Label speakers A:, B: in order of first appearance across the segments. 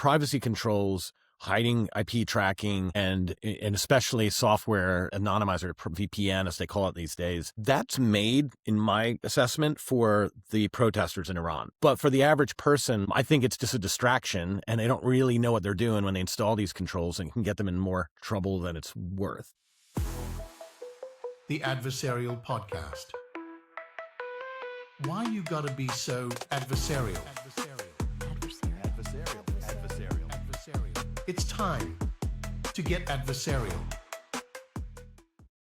A: privacy controls, hiding IP tracking, and especially software anonymizer, VPN, as they call it these days, that's made, in my assessment, for the protesters in Iran. But for the average person, I think it's just a distraction, and they don't really know what they're doing when they install these controls, and can get them in more trouble than it's worth.
B: The Adversarial Podcast. Why you gotta be so adversarial? It's time to get adversarial.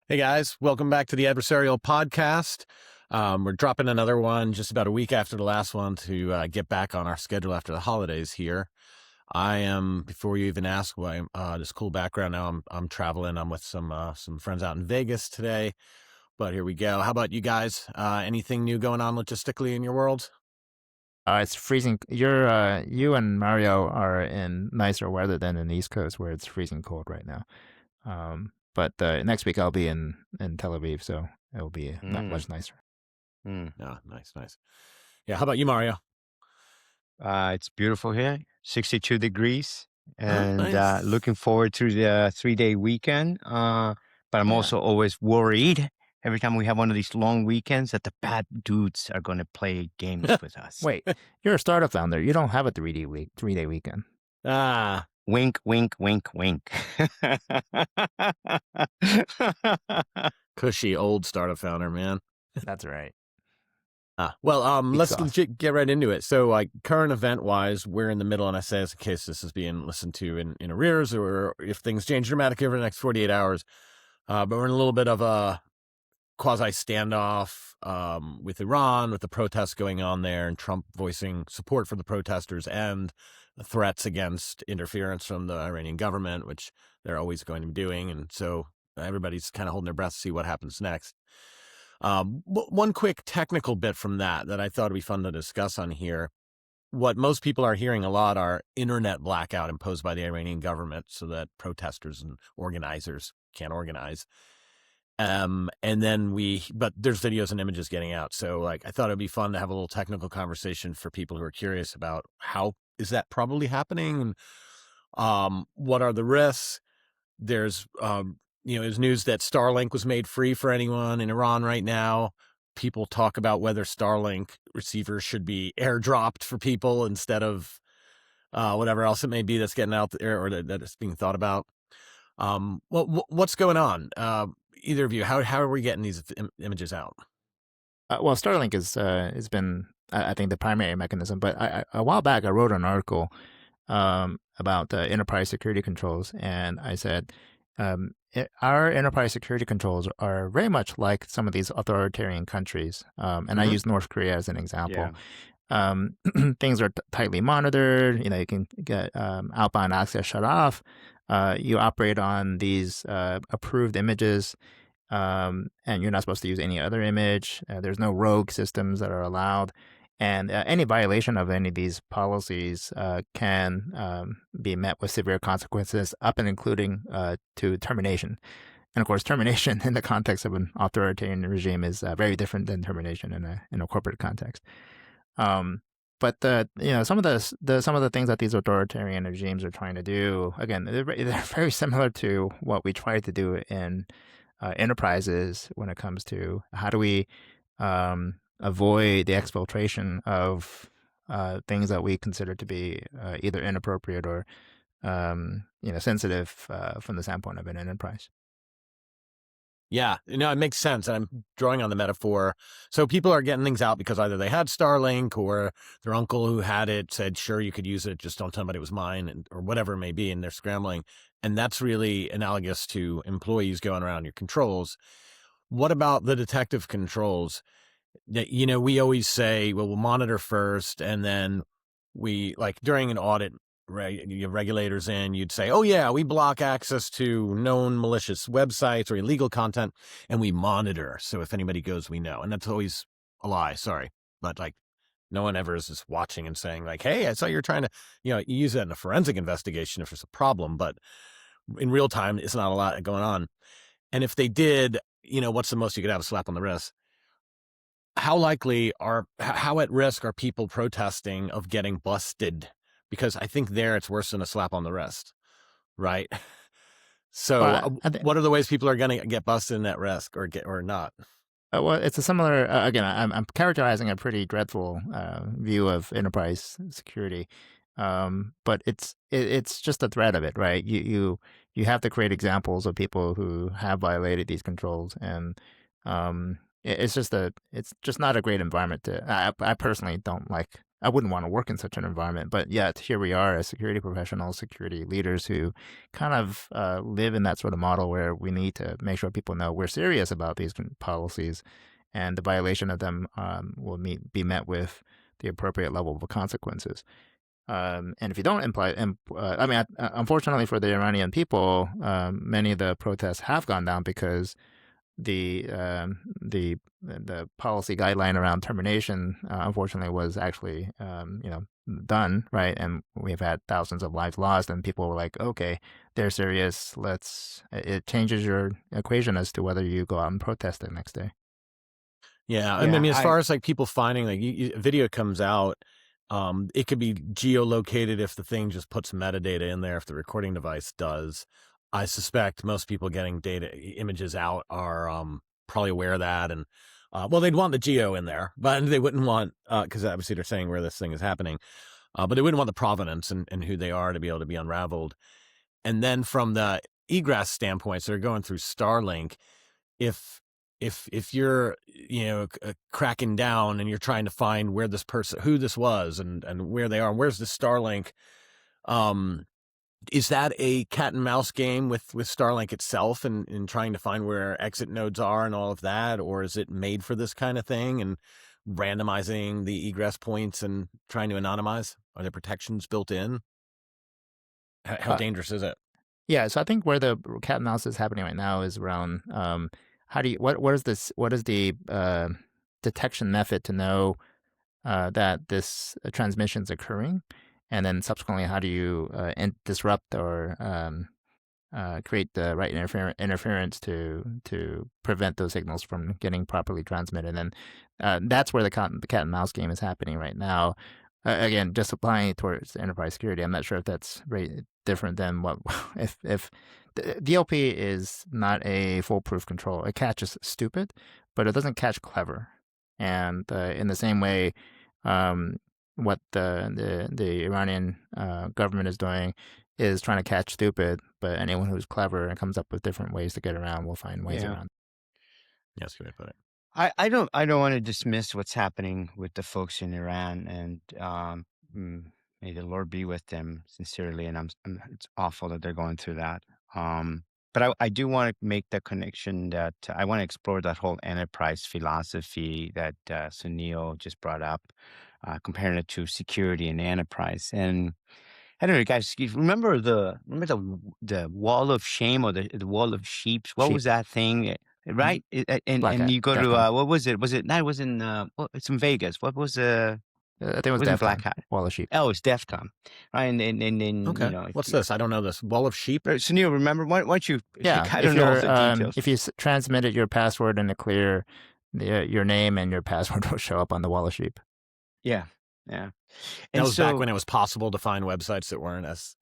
A: Hey guys, welcome back to the Adversarial Podcast. We're dropping another one just about a week after the last one to get back on our schedule after the holidays here. I am, before you even ask why, this cool background now, I'm traveling. I'm with some friends out in Vegas today, but here we go. How about you guys? Anything new going on logistically in your world?
C: It's freezing. You and Mario are in nicer weather than in the East Coast, where it's freezing cold right now. But next week I'll be in Tel Aviv, so it'll be not much nicer.
A: No, nice. Yeah, how about you, Mario?
D: It's beautiful here, 62 degrees, and
A: nice.
D: looking forward to the 3-day weekend. But I'm also always worried every time we have one of these long weekends that the bad dudes are going to play games with us.
C: Wait, you're a startup founder. You don't have a 3-day weekend.
D: Wink, wink, wink, wink.
A: Cushy old startup founder, man.
C: That's right.
A: Let's get right into it. So, like, current event-wise, we're in the middle, and I say this in case this is being listened to in arrears, or if things change dramatically over the next 48 hours. But we're in a little bit of a quasi-standoff with Iran, with the protests going on there, and Trump voicing support for the protesters and threats against interference from the Iranian government, which they're always going to be doing. And so everybody's kind of holding their breath to see what happens next. One quick technical bit from that I thought would be fun to discuss on here. What most people are hearing a lot are internet blackout imposed by the Iranian government so that protesters and organizers can't organize. But there's videos and images getting out. So, like, I thought it'd be fun to have a little technical conversation for people who are curious about how is that probably happening, and what are the risks. There's there's news that Starlink was made free for anyone in Iran right now. People talk about whether Starlink receivers should be airdropped for people instead of whatever else it may be that's getting out there, or that is being thought about. What's going on? Either of you, how are we getting these images out?
C: Starlink has been, I think, the primary mechanism. But a while back, I wrote an article about enterprise security controls, and I said our enterprise security controls are very much like some of these authoritarian countries, and I use North Korea as an example. Yeah. Things are tightly monitored. You can get outbound access shut off. You operate on these approved images, and you're not supposed to use any other image. There's no rogue systems that are allowed. And any violation of any of these policies can be met with severe consequences, up and including to termination. And of course, termination in the context of an authoritarian regime is very different than termination in a corporate context. But some of the things that these authoritarian regimes are trying to do, again, they're very similar to what we try to do in enterprises when it comes to how do we avoid the exfiltration of things that we consider to be either inappropriate or sensitive from the standpoint of an enterprise.
A: Yeah, it makes sense. And I'm drawing on the metaphor. So people are getting things out because either they had Starlink or their uncle who had it said, sure, you could use it, just don't tell anybody it was mine, or whatever it may be, and they're scrambling. And that's really analogous to employees going around your controls. What about the detective controls? We always say, well, we'll monitor first, and then we, like during an audit, right, you have regulators in, you'd say, oh yeah, we block access to known malicious websites or illegal content, and we monitor. So if anybody goes, we know. And that's always a lie, sorry. But like, no one ever is just watching and saying like, hey, I saw you're trying to, you use that in a forensic investigation if there's a problem, but in real time, it's not a lot going on. And if they did, what's the most you could have, a slap on the wrist? How at risk are people protesting of getting busted because I think there it's worse than a slap on the wrist, right? So
C: But
A: what are the ways people are going to get busted in that risk or not?
C: well, it's a similar. Again, I'm characterizing a pretty dreadful view of enterprise security, but it's just the threat of it, right? You have to create examples of people who have violated these controls, and it's just not a great environment to. I personally don't like. I wouldn't want to work in such an environment, but yet here we are as security professionals, security leaders who kind of live in that sort of model where we need to make sure people know we're serious about these policies, and the violation of them will be met with the appropriate level of consequences. And if you don't unfortunately for the Iranian people, many of the protests have gone down because the policy guideline around termination, unfortunately, was actually done, right, and we've had thousands of lives lost, and people were like, okay, they're serious. It changes your equation as to whether you go out and protest the next day.
A: Yeah, and I mean, as far as like people finding like video comes out, it could be geolocated if the thing just puts metadata in there. If the recording device does. I suspect most people getting images out are probably aware of that, and well, they'd want the geo in there, but they wouldn't want because obviously they're saying where this thing is happening, but they wouldn't want the provenance and who they are to be able to be unraveled. And then from the egress standpoint, so they're going through Starlink. If you're cracking down and you're trying to find where this person, who this was, and where they are, and where's the Starlink. Is that a cat and mouse game with Starlink itself and trying to find where exit nodes are and all of that? Or is it made for this kind of thing and randomizing the egress points and trying to anonymize? Are there protections built in? How dangerous is it?
C: Yeah, so I think where the cat and mouse is happening right now is around what is the detection method to know that this transmission is occurring? And then subsequently, how do you disrupt or create the right interference to prevent those signals from getting properly transmitted? And that's where the cat and mouse game is happening right now. Again, just applying it towards enterprise security. I'm not sure if that's very different than what if the DLP is not a foolproof control. It catches stupid, but it doesn't catch clever. And in the same way, what the Iranian government is doing is trying to catch stupid, but anyone who's clever and comes up with different ways to get around will find ways around.
A: Yeah, that's a good way to put it.
D: I don't want to dismiss what's happening with the folks in Iran, and may the Lord be with them sincerely. And it's awful that they're going through that. But I do want to make the connection that I want to explore that whole enterprise philosophy that Sunil just brought up, comparing it to security and enterprise. And I don't know, guys, you remember the wall of shame or the wall of sheep? What was that thing? Right? And you go to what was it? Was it? No, it was in it's in Vegas. What was
C: I think it was
D: DEF CON.
C: Blackout. Wall of sheep.
D: Oh, it's DEF CON. Right, and
A: okay. What's this? I don't know this. Wall of sheep?
D: Sunil, remember? Why don't you?
C: Yeah,
D: I don't know all the details.
C: If you transmitted your password in the clear, your name and your password will show up on the wall of sheep.
D: Yeah.
A: And that was back when it was possible to find websites that weren't SSL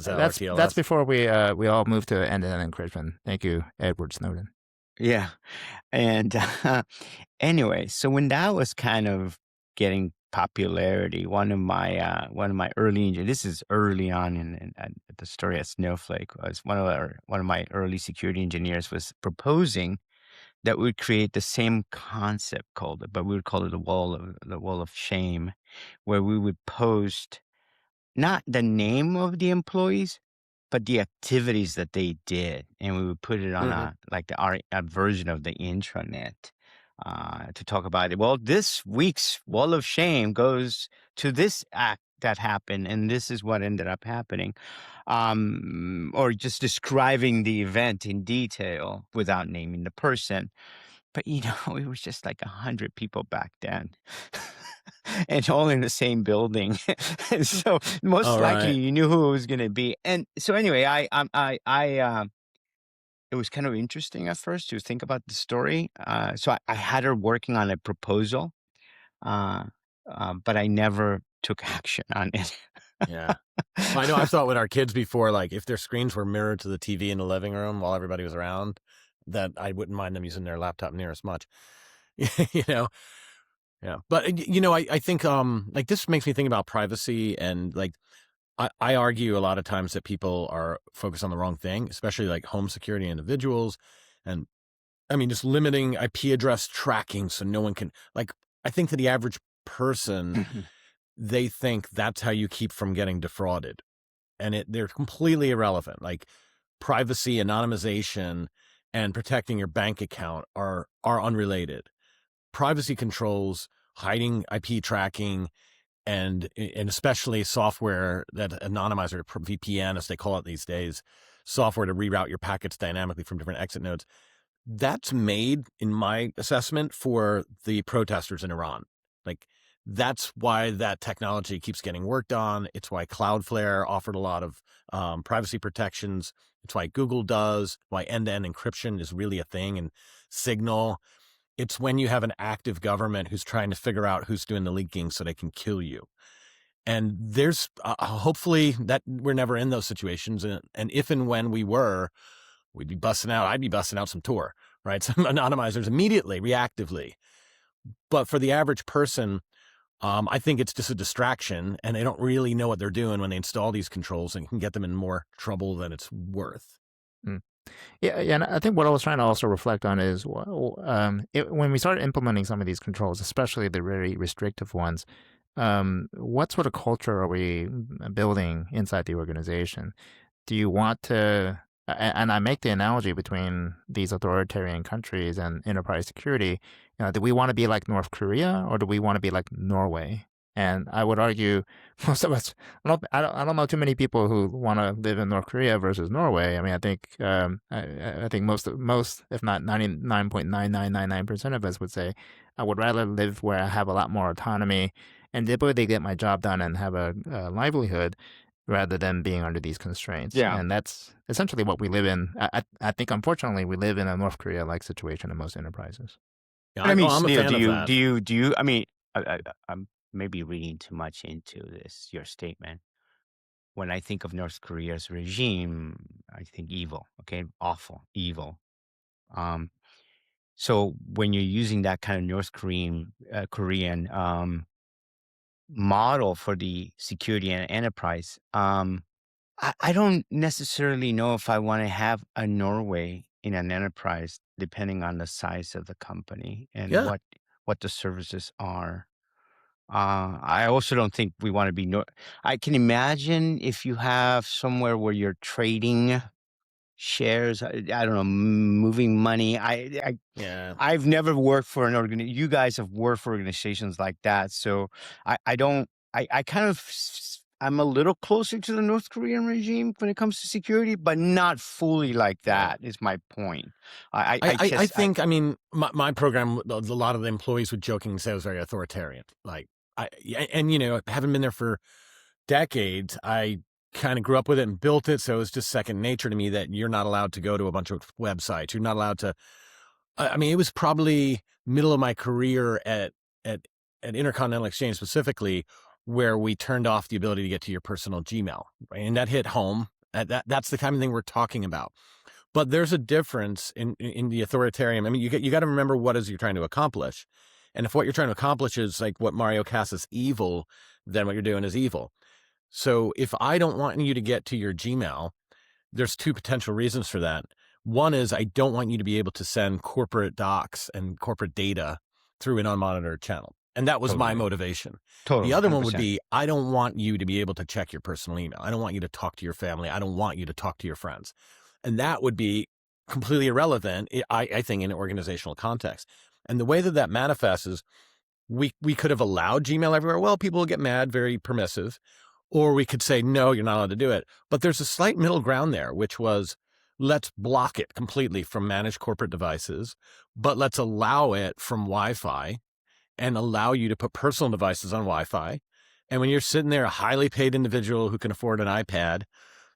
A: or TLS.
C: That's before we all moved to end-to-end encryption. Thank you, Edward Snowden.
D: Yeah, and anyway, so when that was kind of getting popularity, one of my early, this is early on in the story at Snowflake, was one of my early security engineers was proposing that would create the same concept but we would call it the wall of shame, where we would post not the name of the employees, but the activities that they did, and we would put it on our version of the intranet to talk about it. Well, this week's wall of shame goes to this act that happened, and this is what ended up happening, or just describing the event in detail without naming the person. But it was just like 100 people back then. And all in the same building. And so most likely you knew who it was going to be. And so anyway, it was kind of interesting at first to think about the story. So I had her working on a proposal, but I never took action on it.
A: Yeah. Well, I know I've thought with our kids before, like if their screens were mirrored to the TV in the living room while everybody was around, that I wouldn't mind them using their laptop near as much. you know? Yeah. But, I think, like this makes me think about privacy and like, I argue a lot of times that people are focused on the wrong thing, especially like home security individuals. And I mean, just limiting IP address tracking so no one can, like, I think to the average person, they think that's how you keep from getting defrauded. And they're completely irrelevant. Like privacy, anonymization, and protecting your bank account are unrelated. Privacy controls, hiding IP tracking, and especially software that anonymizer, VPN, as they call it these days, software to reroute your packets dynamically from different exit nodes. That's made, in my assessment, for the protesters in Iran. Like, that's why that technology keeps getting worked on. It's why Cloudflare offered a lot of privacy protections. It's why Google does, why end-to-end encryption is really a thing, and Signal. It's when you have an active government who's trying to figure out who's doing the leaking so they can kill you. And there's hopefully that we're never in those situations. And if and when we were, I'd be busting out some Tor, right? Some anonymizers immediately, reactively. But for the average person, I think it's just a distraction, and they don't really know what they're doing when they install these controls, and can get them in more trouble than it's worth.
C: Yeah, and I think what I was trying to also reflect on is when we started implementing some of these controls, especially the very restrictive ones, what sort of culture are we building inside the organization? Do you want to, and I make the analogy between these authoritarian countries and enterprise security, do we want to be like North Korea or do we want to be like Norway? And I would argue most of us, I don't know too many people who want to live in North Korea versus Norway. I mean, I think I think most, if not 99.9999% of us would say I would rather live where I have a lot more autonomy and the ability to get my job done and have a livelihood rather than being under these constraints.
D: Yeah.
C: And that's essentially what we live in. I think, unfortunately, we live in a North Korea-like situation in most enterprises.
A: Yeah,
D: I mean,
A: I'm a
D: Neil,
A: fan of that.
D: do you, I mean, I'm maybe reading too much into your statement. When I think of North Korea's regime, I think evil, okay? Awful, evil. So when you're using that kind of North Korean model for the security and enterprise, I don't necessarily know if I want to have a Norway in an enterprise, depending on the size of the company and
A: Yeah.
D: what the services are. I also don't think we want to be. I can imagine if you have somewhere where you're trading shares. I don't know, moving money.
A: Yeah.
D: I've never worked for an organization. You guys have worked for organizations like that, so I don't. I kind of. I'm a little closer to the North Korean regime when it comes to security, but not fully like that. Is my point.
A: I think, I mean, my program, a lot of the employees would jokingly say I was very authoritarian. Like, having been there for decades, I kind of grew up with it and built it. So it was just second nature to me that you're not allowed to go to a bunch of websites. You're not allowed to. I mean, it was probably middle of my career at Intercontinental Exchange specifically, where we turned off the ability to get to your personal Gmail, right? And that hit home. That's the kind of thing we're talking about. But there's a difference in the authoritarian. I mean, you got to remember what is you're trying to accomplish. And if what you're trying to accomplish is like what Mario Cass is evil, then what you're doing is evil. So if I don't want you to get to your Gmail, there's two potential reasons for that. One is I don't want you to be able to send corporate docs and corporate data through an unmonitored channel. And that was my motivation.
D: Totally.
A: The other one
D: 100%.
A: would be, I don't want you to be able to check your personal email. I don't want you to talk to your family. I don't want you to talk to your friends. And that would be completely irrelevant, I think, in an organizational context. And the way that manifests is we could have allowed Gmail everywhere. Well, people will get mad, very permissive. Or we could say, no, you're not allowed to do it. But there's a slight middle ground there, which was, let's block it completely from managed corporate devices, but let's allow it from Wi-Fi and allow you to put personal devices on Wi-Fi. And when you're sitting there, a highly paid individual who can afford an iPad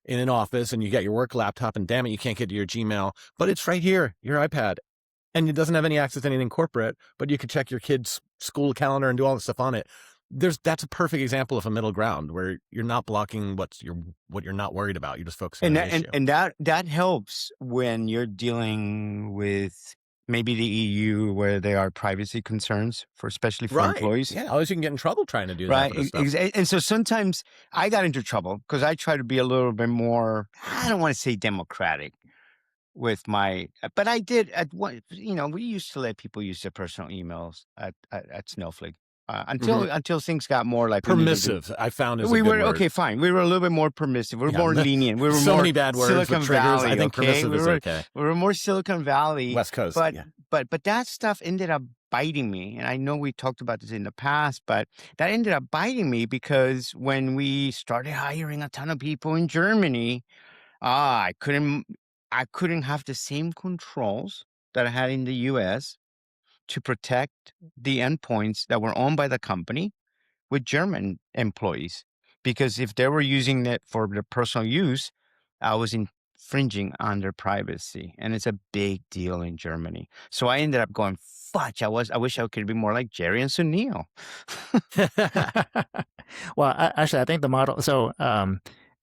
A: in an office, and you got your work laptop, and damn it, you can't get to your Gmail, but it's right here, your iPad. And it doesn't have any access to anything corporate, but you could check your kid's school calendar and do all this stuff on it. that's a perfect example of a middle ground where you're not blocking what you're not worried about. You're just focusing on the issue.
D: And that helps when you're dealing with maybe the EU where there are privacy concerns especially for employees.
A: Yeah, otherwise you can get in trouble trying to do that.
D: Right. And so sometimes I got into trouble because I try to be a little bit more, I don't want to say democratic with but I did we used to let people use their personal emails at Snowflake. Until things got more like
A: permissive, I found is
D: we
A: a good
D: were
A: word.
D: Okay, fine. We were a little bit more permissive. We were more lenient. We were
A: so
D: more
A: many bad words
D: Silicon
A: with triggers.
D: Valley.
A: I think permissive is okay.
D: We were more Silicon Valley,
A: West Coast.
D: But that stuff ended up biting me. And I know we talked about this in the past, but that ended up biting me because when we started hiring a ton of people in Germany, I couldn't have the same controls that I had in the US to protect the endpoints that were owned by the company with German employees. Because if they were using it for their personal use, I was infringing on their privacy. And it's a big deal in Germany. So I ended up going, fudge, I wish I could be more like Jerry and Sunil.
C: Well, actually, I think the model, so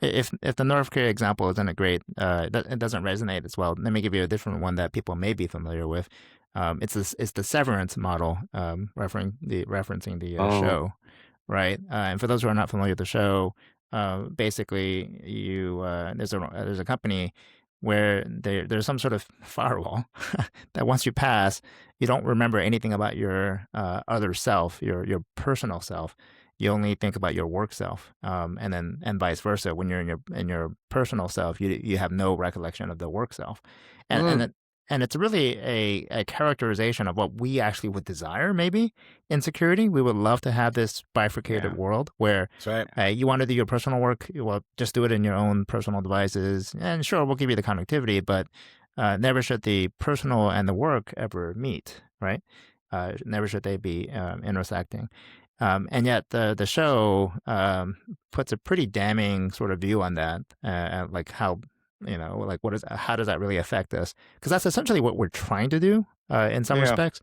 C: if the North Korea example isn't a great, it doesn't resonate as well. Let me give you a different one that people may be familiar with. It's the Severance model, referencing the show, right? And for those who are not familiar with the show, basically there's a company where there's some sort of firewall that once you pass, you don't remember anything about your other self, your personal self. You only think about your work self, and vice versa. When you're in your personal self, you have no recollection of the work self, and it's really a characterization of what we actually would desire. Maybe in security, we would love to have this bifurcated world where you want to do your personal work, well, just do it in your own personal devices, and sure, we'll give you the connectivity, but never should the personal and the work ever meet, right? Never should they be intersecting. And yet the show puts a pretty damning sort of view on that, like how, like how does that really affect us? Because that's essentially what we're trying to do in some respects.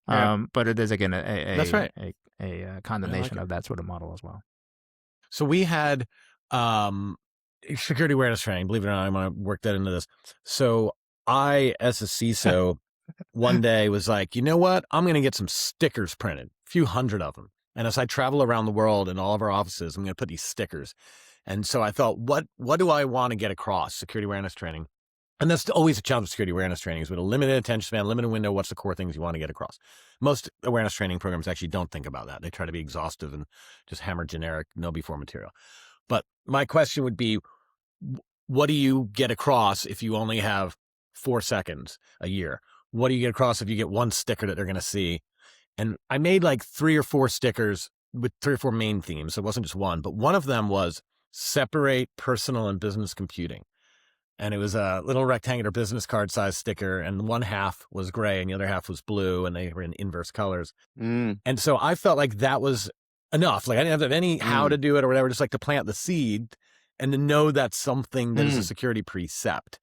C: But it is, again, a condemnation of that sort of model as well.
A: So we had security awareness training. Believe it or not, I'm going to work that into this. So I, as a CISO, one day was like, you know what? I'm going to get some stickers printed, a few hundred of them. And as I travel around the world in all of our offices, I'm going to put these stickers. And so I thought, what do I want to get across? Security awareness training. And that's always a challenge with security awareness training is with a limited attention span, limited window. What's the core things you want to get across? Most awareness training programs actually don't think about that. They try to be exhaustive and just hammer generic, no before material. But my question would be, what do you get across if you only have 4 seconds a year? What do you get across if you get one sticker that they're going to see? And I made like 3 or 4 stickers with 3 or 4 main themes. So it wasn't just one, but one of them was separate personal and business computing. And it was a little rectangular business card size sticker. And one half was gray and the other half was blue. And they were in inverse colors. And so I felt like that was enough. Like I didn't have any how to do it or whatever, just like to plant the seed and to know that's something that is a security precept.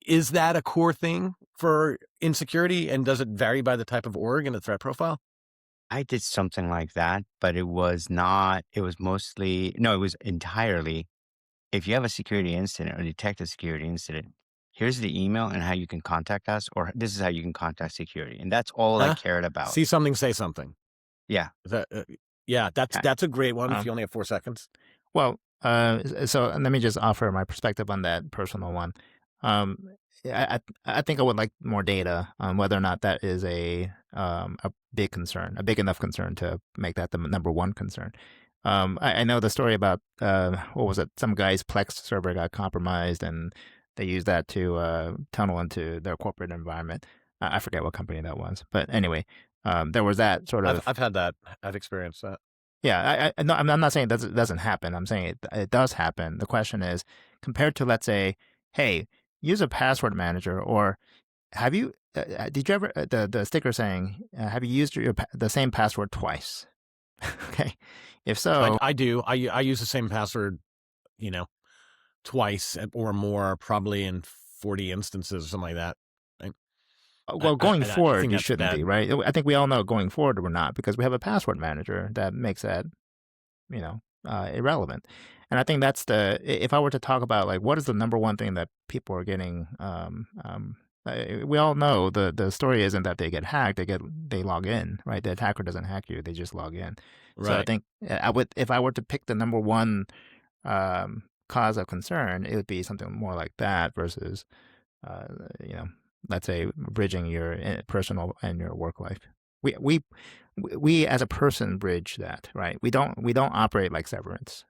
A: Is that a core thing for insecurity, and does it vary by the type of org and the threat profile?
D: I did something like that, but it was entirely, if you have a security incident or detect a security incident, here's the email and how you can contact us, or this is how you can contact security. And that's all I cared about.
A: See something, say something.
D: Yeah.
A: That's a great one if you only have 4 seconds.
C: Well, so let me just offer my perspective on that personal one. I think I would like more data on whether or not that is a big concern, a big enough concern to make that the number one concern. I know the story about what was it? Some guy's Plex server got compromised, and they used that to tunnel into their corporate environment. I forget what company that was, but anyway, there was that sort of.
A: I've had that. I've experienced that.
C: Yeah, no, I'm not saying that doesn't happen. I'm saying it does happen. The question is, compared to, let's say, hey, use a password manager, or have you? Did you ever the sticker saying, have you used the same password twice? Okay, if so,
A: I do. I use the same password, twice or more, probably in 40 instances or something like that. Right?
C: Well, going
A: I
C: forward,
A: think
C: you
A: that's
C: shouldn't
A: bad.
C: be, right? I think we all know going forward we're not, because we have a password manager that makes that, irrelevant. And I think that's if I were to talk about like what is the number one thing that people are getting, we all know the story isn't that they get hacked, they log in, right? The attacker doesn't hack you, they just log in. So I
A: Right.
C: think if I were to pick the number one cause of concern, it would be something more like that versus, uh, let's say bridging your personal and your work life. We as a person bridge that, right? We don't operate like severance.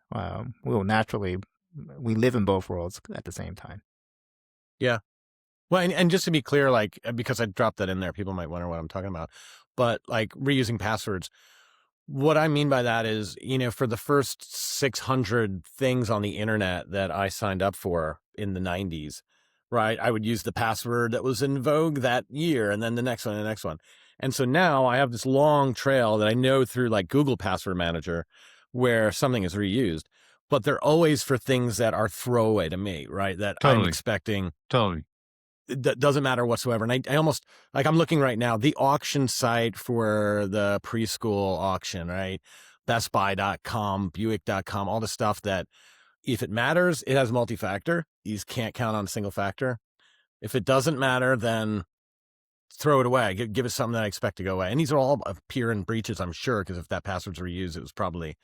C: We live in both worlds at the same time.
A: Yeah. Well, and just to be clear, like, because I dropped that in there, people might wonder what I'm talking about. But like reusing passwords, what I mean by that is, for the first 600 things on the internet that I signed up for in the 90s, right, I would use the password that was in vogue that year, and then the next one, and the next one. And so now I have this long trail that I know through like Google Password Manager where something is reused, but they're always for things that are throwaway to me, right? That I'm
D: Totally.
A: expecting.
D: Totally.
A: That doesn't matter whatsoever. And I almost, like, I'm looking right now, the auction site for the preschool auction, right? BestBuy.com, Buick.com, all the stuff that if it matters, it has multi-factor. You just can't count on a single factor. If it doesn't matter, then throw it away. Give it something that I expect to go away. And these are all appear in breaches, I'm sure, because if that password's reused, it was probably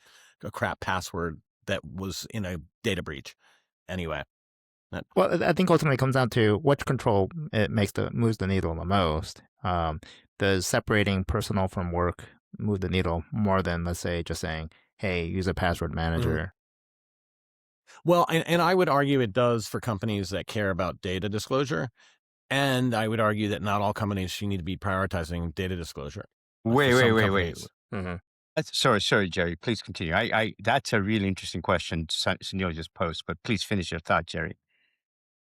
A: a crap password that was in a data breach. Anyway.
C: Well, I think ultimately it comes down to which control it moves the needle the most. Does separating personal from work move the needle more than, let's say, just saying, hey, use a password manager?
A: Well, and I would argue it does for companies that care about data disclosure. And I would argue that not all companies should need to be prioritizing data disclosure.
D: Wait.
A: Mm-hmm.
D: Sorry, Jerry. Please continue. That's a really interesting question Sunil just posed, but please finish your thought, Jerry.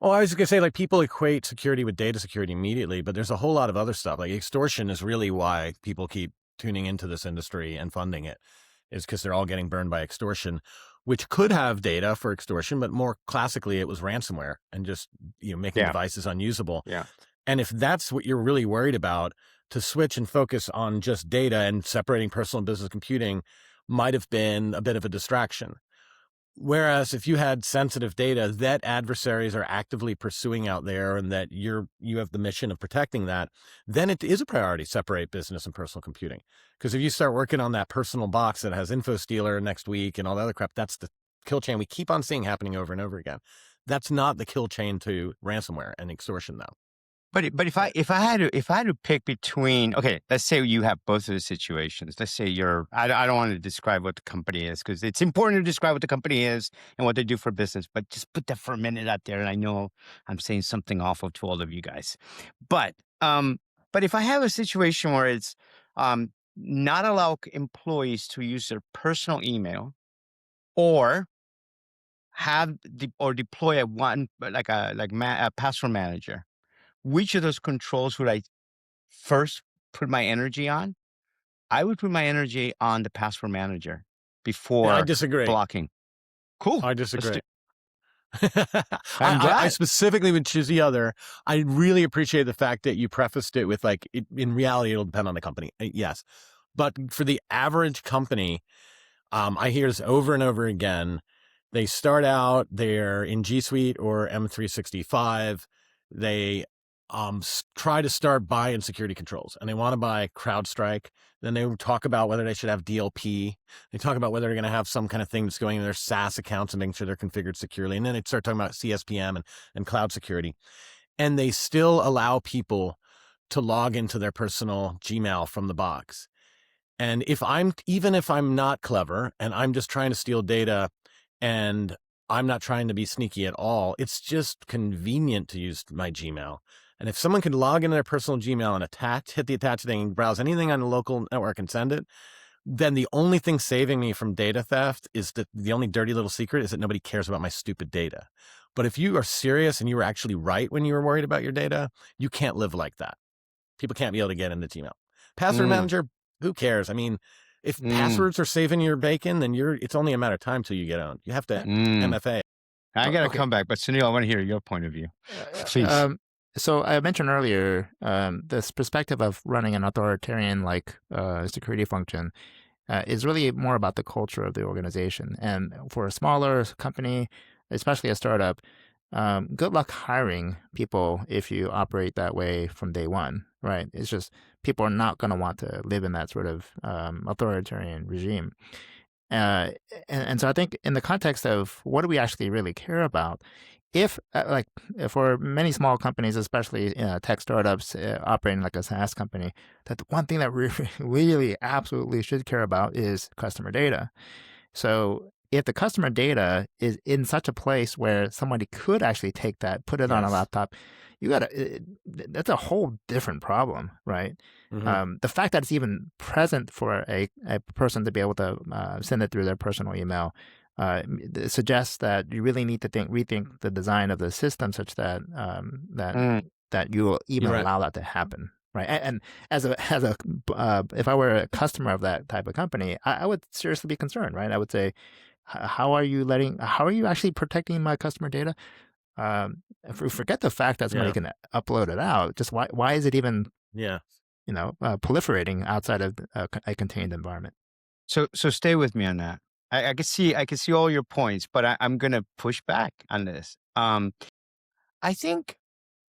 A: Well, I was going to say, like, people equate security with data security immediately, but there's a whole lot of other stuff. Like extortion is really why people keep tuning into this industry and funding it, is because they're all getting burned by extortion, which could have data for extortion, but more classically, it was ransomware and just making devices unusable.
D: Yeah.
A: And if that's what you're really worried about, to switch and focus on just data and separating personal and business computing might have been a bit of a distraction. Whereas if you had sensitive data that adversaries are actively pursuing out there and that you have the mission of protecting that, then it is a priority to separate business and personal computing. Because if you start working on that personal box that has InfoStealer next week and all the other crap, that's the kill chain we keep on seeing happening over and over again. That's not the kill chain to ransomware and extortion, though.
D: But if I had to pick between, okay, let's say you have both of the situations. Let's say I don't want to describe what the company is because it's important to describe what the company is and what they do for business. But just put that for a minute out there, and I know I'm saying something awful to all of you guys. But if I have a situation where it's not allow employees to use their personal email, or deploy a password manager. Which of those controls would I first put my energy on? I would put my energy on the password manager before
A: I disagree.
D: Blocking. Cool.
A: I disagree.
D: I'm glad.
A: I specifically would choose the other. I really appreciate the fact that you prefaced it with in reality, it'll depend on the company. Yes. But for the average company, I hear this over and over again. They start out, they're in G Suite or M365. They try to start buying security controls, and they want to buy CrowdStrike. Then they talk about whether they should have DLP. They talk about whether they're going to have some kind of thing that's going in their SaaS accounts and making sure they're configured securely. And then they start talking about CSPM and cloud security. And they still allow people to log into their personal Gmail from the box. And even if I'm not clever and I'm just trying to steal data and I'm not trying to be sneaky at all, it's just convenient to use my Gmail. And if someone could log into their personal Gmail and hit the attach thing and browse anything on the local network and send it, then the only thing saving me from data theft is that the only dirty little secret is that nobody cares about my stupid data. But if you are serious and you were actually right when you were worried about your data, you can't live like that. People can't be able to get into Gmail. Password manager, who cares? I mean, if passwords are saving your bacon, then it's only a matter of time till you get owned. You have to MFA.
D: I got to come back, but Sunil, I want to hear your point of view. Please.
C: So I mentioned earlier this perspective of running an authoritarian security function is really more about the culture of the organization. And for a smaller company, especially a startup, good luck hiring people if you operate that way from day one, right? It's just people are not going to want to live in that sort of authoritarian regime. And so I think in the context of what do we actually really care about, if for many small companies, especially tech startups operating like a SaaS company, that the one thing that we really absolutely should care about is customer data. So if the customer data is in such a place where somebody could actually take that, put it on a laptop, that's a whole different problem, right?
A: Mm-hmm.
C: The fact that it's even present for a person to be able to send it through their personal email suggests that you really need to rethink the design of the system such that that you will even allow that to happen, right? And as a if I were a customer of that type of company, I would seriously be concerned, right? I would say, how are you actually protecting my customer data? Forget the fact that somebody can upload it out. Just why is it even proliferating outside of a contained environment?
D: So stay with me on that. I can see all your points, but I'm going to push back on this. I think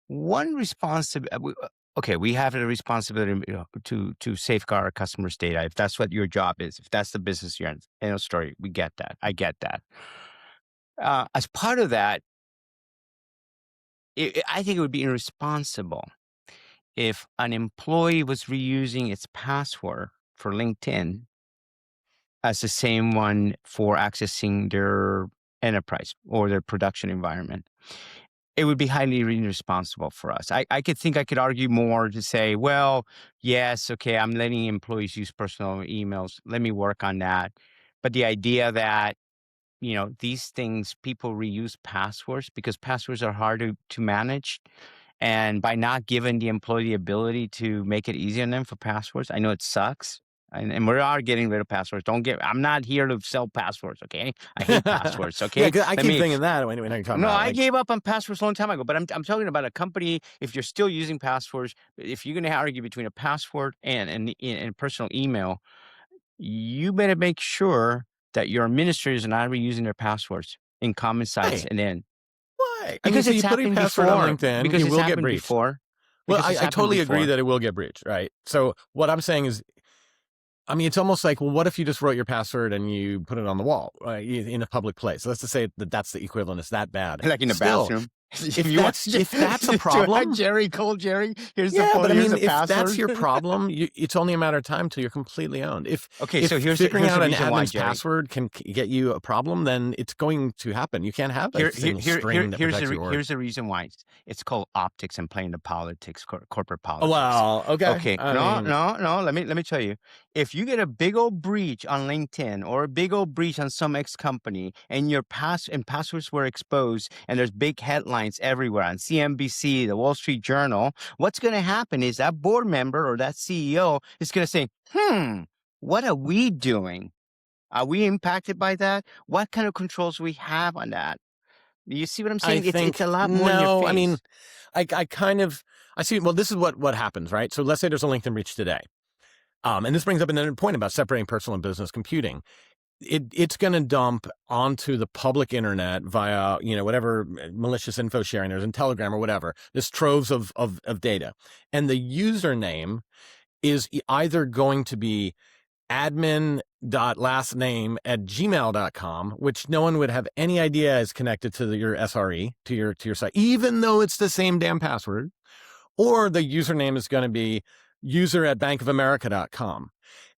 D: one responsibility. Okay, we have a responsibility to safeguard our customers' data. If that's what your job is, if that's the business you're in, end of story. We get that. I get that. As part of that, I think it would be irresponsible if an employee was reusing its password for LinkedIn as the same one for accessing their enterprise or their production environment. It would be highly irresponsible for us. I could argue more to say, well, yes, okay, I'm letting employees use personal emails. Let me work on that. But the idea that, these things, people reuse passwords because passwords are hard to manage. And by not giving the employee the ability to make it easy on them for passwords, I know it sucks. And we are getting rid of passwords. I'm not here to sell passwords, okay? I hate passwords, okay?
A: Yeah, I keep thinking that when you're talking about
D: I gave up on passwords a long time ago, but I'm talking about a company. If you're still using passwords, if you're going to argue between a password and personal email, you better make sure that your administrators are not reusing their passwords in common sites. And then
A: why?
D: Because it's happened before.
A: On LinkedIn,
D: because
A: you
D: it's
A: will
D: happened
A: get breached.
D: Before.
A: Well, I totally agree that it will get breached, right? So what I'm saying is, it's almost like, well, what if you just wrote your password and you put it on the wall in a public place? Let's just say that that's the equivalent. It's that bad.
D: Like in the bathroom.
A: If that's a problem,
D: Jerry, call Jerry. Here's the phone.
A: But
D: if
A: that's your problem, it's only a matter of time till you're completely owned.
D: So here's
A: figuring out an
D: admin's
A: password can get you a problem, then it's going to happen. You can't have that string that protects your org.
D: Here's the reason why. It's called optics and playing the politics, corporate politics.
A: Well, okay.
D: No. Let me tell you. If you get a big old breach on LinkedIn or a big old breach on some X company, and your passwords were exposed, and there's big headlines everywhere on CNBC, the Wall Street Journal, what's going to happen is that board member or that CEO is going to say, what are we doing? Are we impacted by that? What kind of controls we have on that? You see what I'm saying? It's a lot more in your face.
A: I see. Well, this is what happens, right? So let's say there's a LinkedIn breach today. And this brings up another point about separating personal and business computing. It's going to dump onto the public internet via, whatever malicious info sharing there's in Telegram or whatever, this troves of data. And the username is either going to be admin.lastname@gmail.com, which no one would have any idea is connected to your SRE, to your site, even though it's the same damn password, or the username is going to be user@bankofamerica.com.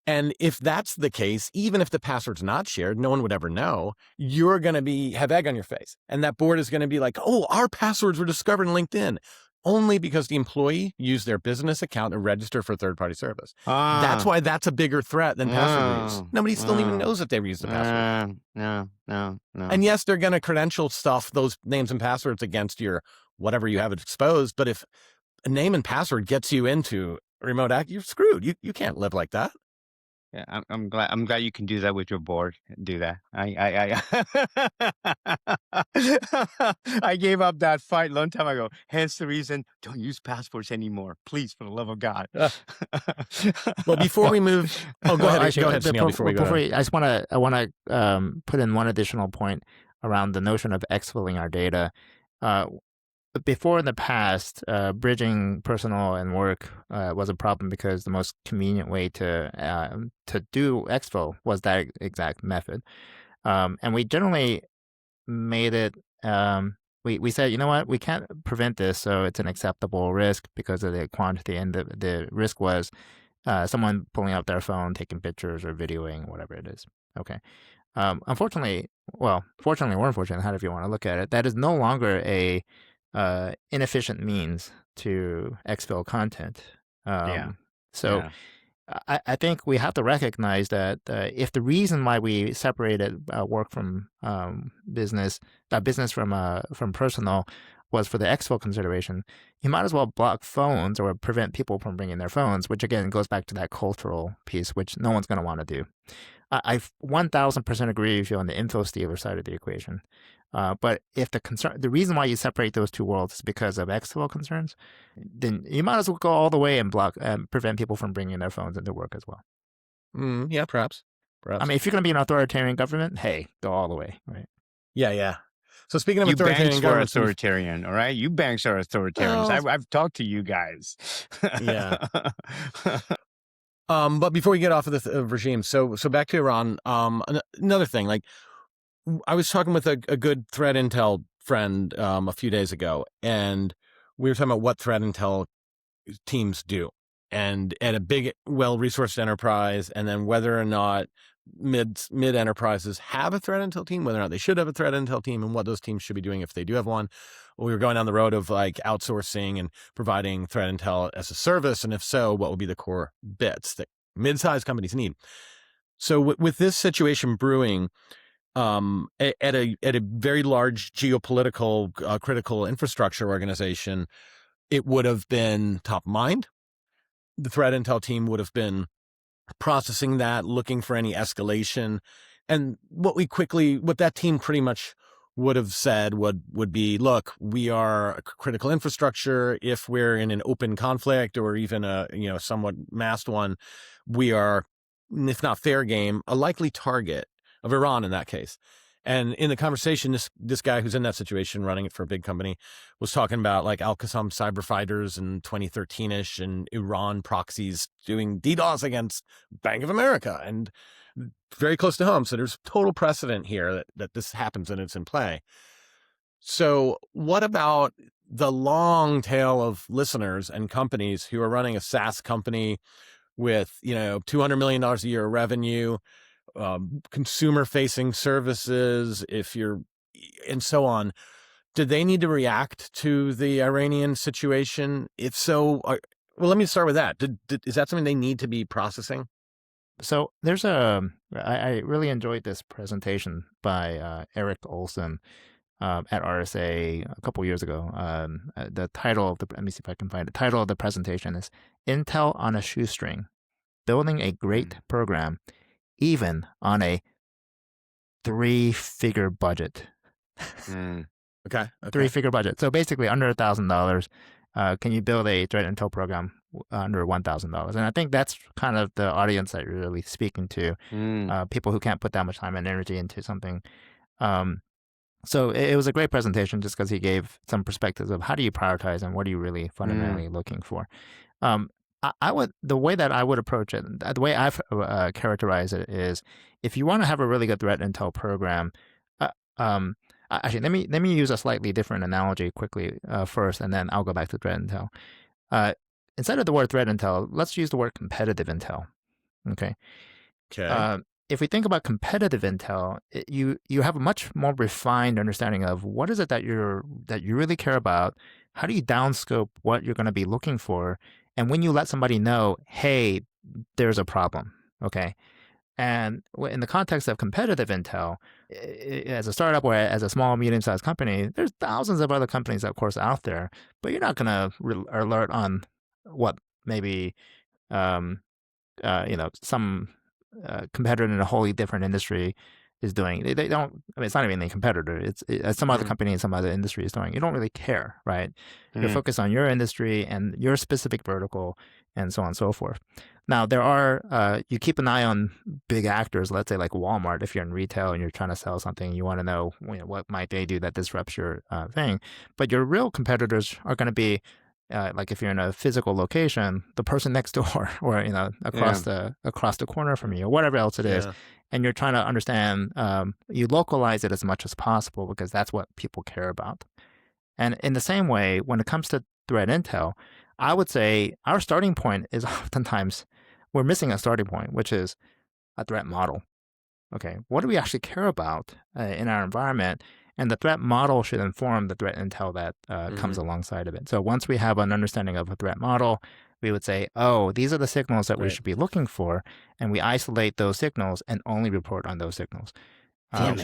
A: And if that's the case, even if the password's not shared, no one would ever know, you're going to have egg on your face. And that board is going to be like, oh, our passwords were discovered in LinkedIn. Only because the employee used their business account to register for third-party service. That's why that's a bigger threat than password reuse. Nobody still even knows if they reused the password.
D: No.
A: And yes, they're going to credential stuff, those names and passwords against your whatever you have exposed. But if a name and password gets you into a remote act, you're screwed. You can't live like that.
D: Yeah, I'm glad. I'm glad you can do that with your board. Do that. I gave up that fight a long time ago. Hence the reason: don't use passports anymore, please, for the love of God.
A: Well, before we move, go ahead,
C: actually,
A: Sunil, before we go.
C: I want to put in one additional point around the notion of exfilling our data. Before in the past, bridging personal and work was a problem because the most convenient way to do exfil was that exact method, and we generally made it. We said, you know what, we can't prevent this, so it's an acceptable risk because of the quantity, and the risk was someone pulling out their phone, taking pictures or videoing, whatever it is. Okay. Unfortunately, fortunately or unfortunately, however you want to look at it, that is no longer a inefficient means to exfil content. So
D: Yeah.
C: I think we have to recognize that if the reason why we separated work from business from personal was for the exfil consideration, you might as well block phones or prevent people from bringing their phones, which again goes back to that cultural piece, which no one's going to want to do. I 1000% agree with you on the info stealer side of the equation. But if the reason why you separate those two worlds is because of exfil concerns, then you might as well go all the way and block and prevent people from bringing their phones into work as well.
A: Yeah, perhaps.
C: I mean, if you're going to be an authoritarian government, hey, go all the way, right?
A: Yeah. So speaking of
D: you
A: authoritarian
D: banks
A: governments,
D: are authoritarian, all right? You banks are authoritarians.
A: Well,
D: I've talked to you guys.
A: Yeah. But before we get off of the regime, so back to Iran. Another thing, like I was talking with a good threat intel friend a few days ago, and we were talking about what threat intel teams do, and at a big, well-resourced enterprise, and then whether or not mid enterprises have a threat intel team, whether or not they should have a threat intel team, and what those teams should be doing if they do have one. We were going down the road of like outsourcing and providing threat intel as a service, and if so, what would be the core bits that mid-sized companies need? So with this situation brewing, at a very large geopolitical critical infrastructure organization, it would have been top of mind. The threat intel team would have been processing that, looking for any escalation. And what that team pretty much would have said would be, look, we are a critical infrastructure. If we're in an open conflict or even a somewhat masked one, we are, if not fair game, a likely target of Iran in that case. And in the conversation, this guy who's in that situation, running it for a big company, was talking about like Al-Qassam cyber fighters in 2013-ish and Iran proxies doing DDoS against Bank of America, and very close to home. So there's total precedent here that this happens and it's in play. So what about the long tail of listeners and companies who are running a SaaS company with, $200 million a year of revenue, consumer-facing services, and so on? Did they need to react to the Iranian situation? If so, well, let me start with that. Is that something they need to be processing?
C: So there's I really enjoyed this presentation by Eric Olson at RSA a couple years ago. The title of let me see if I can find it. The title of the presentation is "Intel on a Shoestring: Building a Great Program, Even on a 3-figure budget."
A: Okay.
C: 3-figure budget. So basically under $1,000, can you build a threat intel program under $1,000? And I think that's kind of the audience that you're really speaking to, people who can't put that much time and energy into something. So it was a great presentation just because he gave some perspectives of how do you prioritize and what are you really fundamentally looking for. The way that I would approach it, the way I've characterized it is, if you want to have a really good threat intel program, actually, let me use a slightly different analogy quickly first, and then I'll go back to threat intel. Instead of the word threat intel, let's use the word competitive intel. Okay. If we think about competitive intel, you have a much more refined understanding of what is it that you really care about. How do you downscope what you're going to be looking for? And when you let somebody know, hey, there's a problem, okay? And in the context of competitive intel, as a startup or as a small, medium-sized company, there's thousands of other companies, of course, out there, but you're not going to alert on what maybe, some competitor in a wholly different industry is doing. They don't. I mean, it's not even a competitor. It's some other company in some other industry is doing. You don't really care, right? You're focused on your industry and your specific vertical, and so on and so forth. Now, there are you keep an eye on big actors. Let's say like Walmart. If you're in retail and you're trying to sell something, you want to know, what might they do that disrupts your thing. But your real competitors are going to be like if you're in a physical location, the person next door, or across the corner from you, or whatever else it is, and you're trying to understand. You localize it as much as possible because that's what people care about. And in the same way, when it comes to threat intel, I would say our starting point is oftentimes we're missing a starting point, which is a threat model. Okay, what do we actually care about in our environment? And the threat model should inform the threat intel that comes alongside of it. So once we have an understanding of a threat model, we would say, oh, these are the signals that we should be looking for. And we isolate those signals and only report on those signals.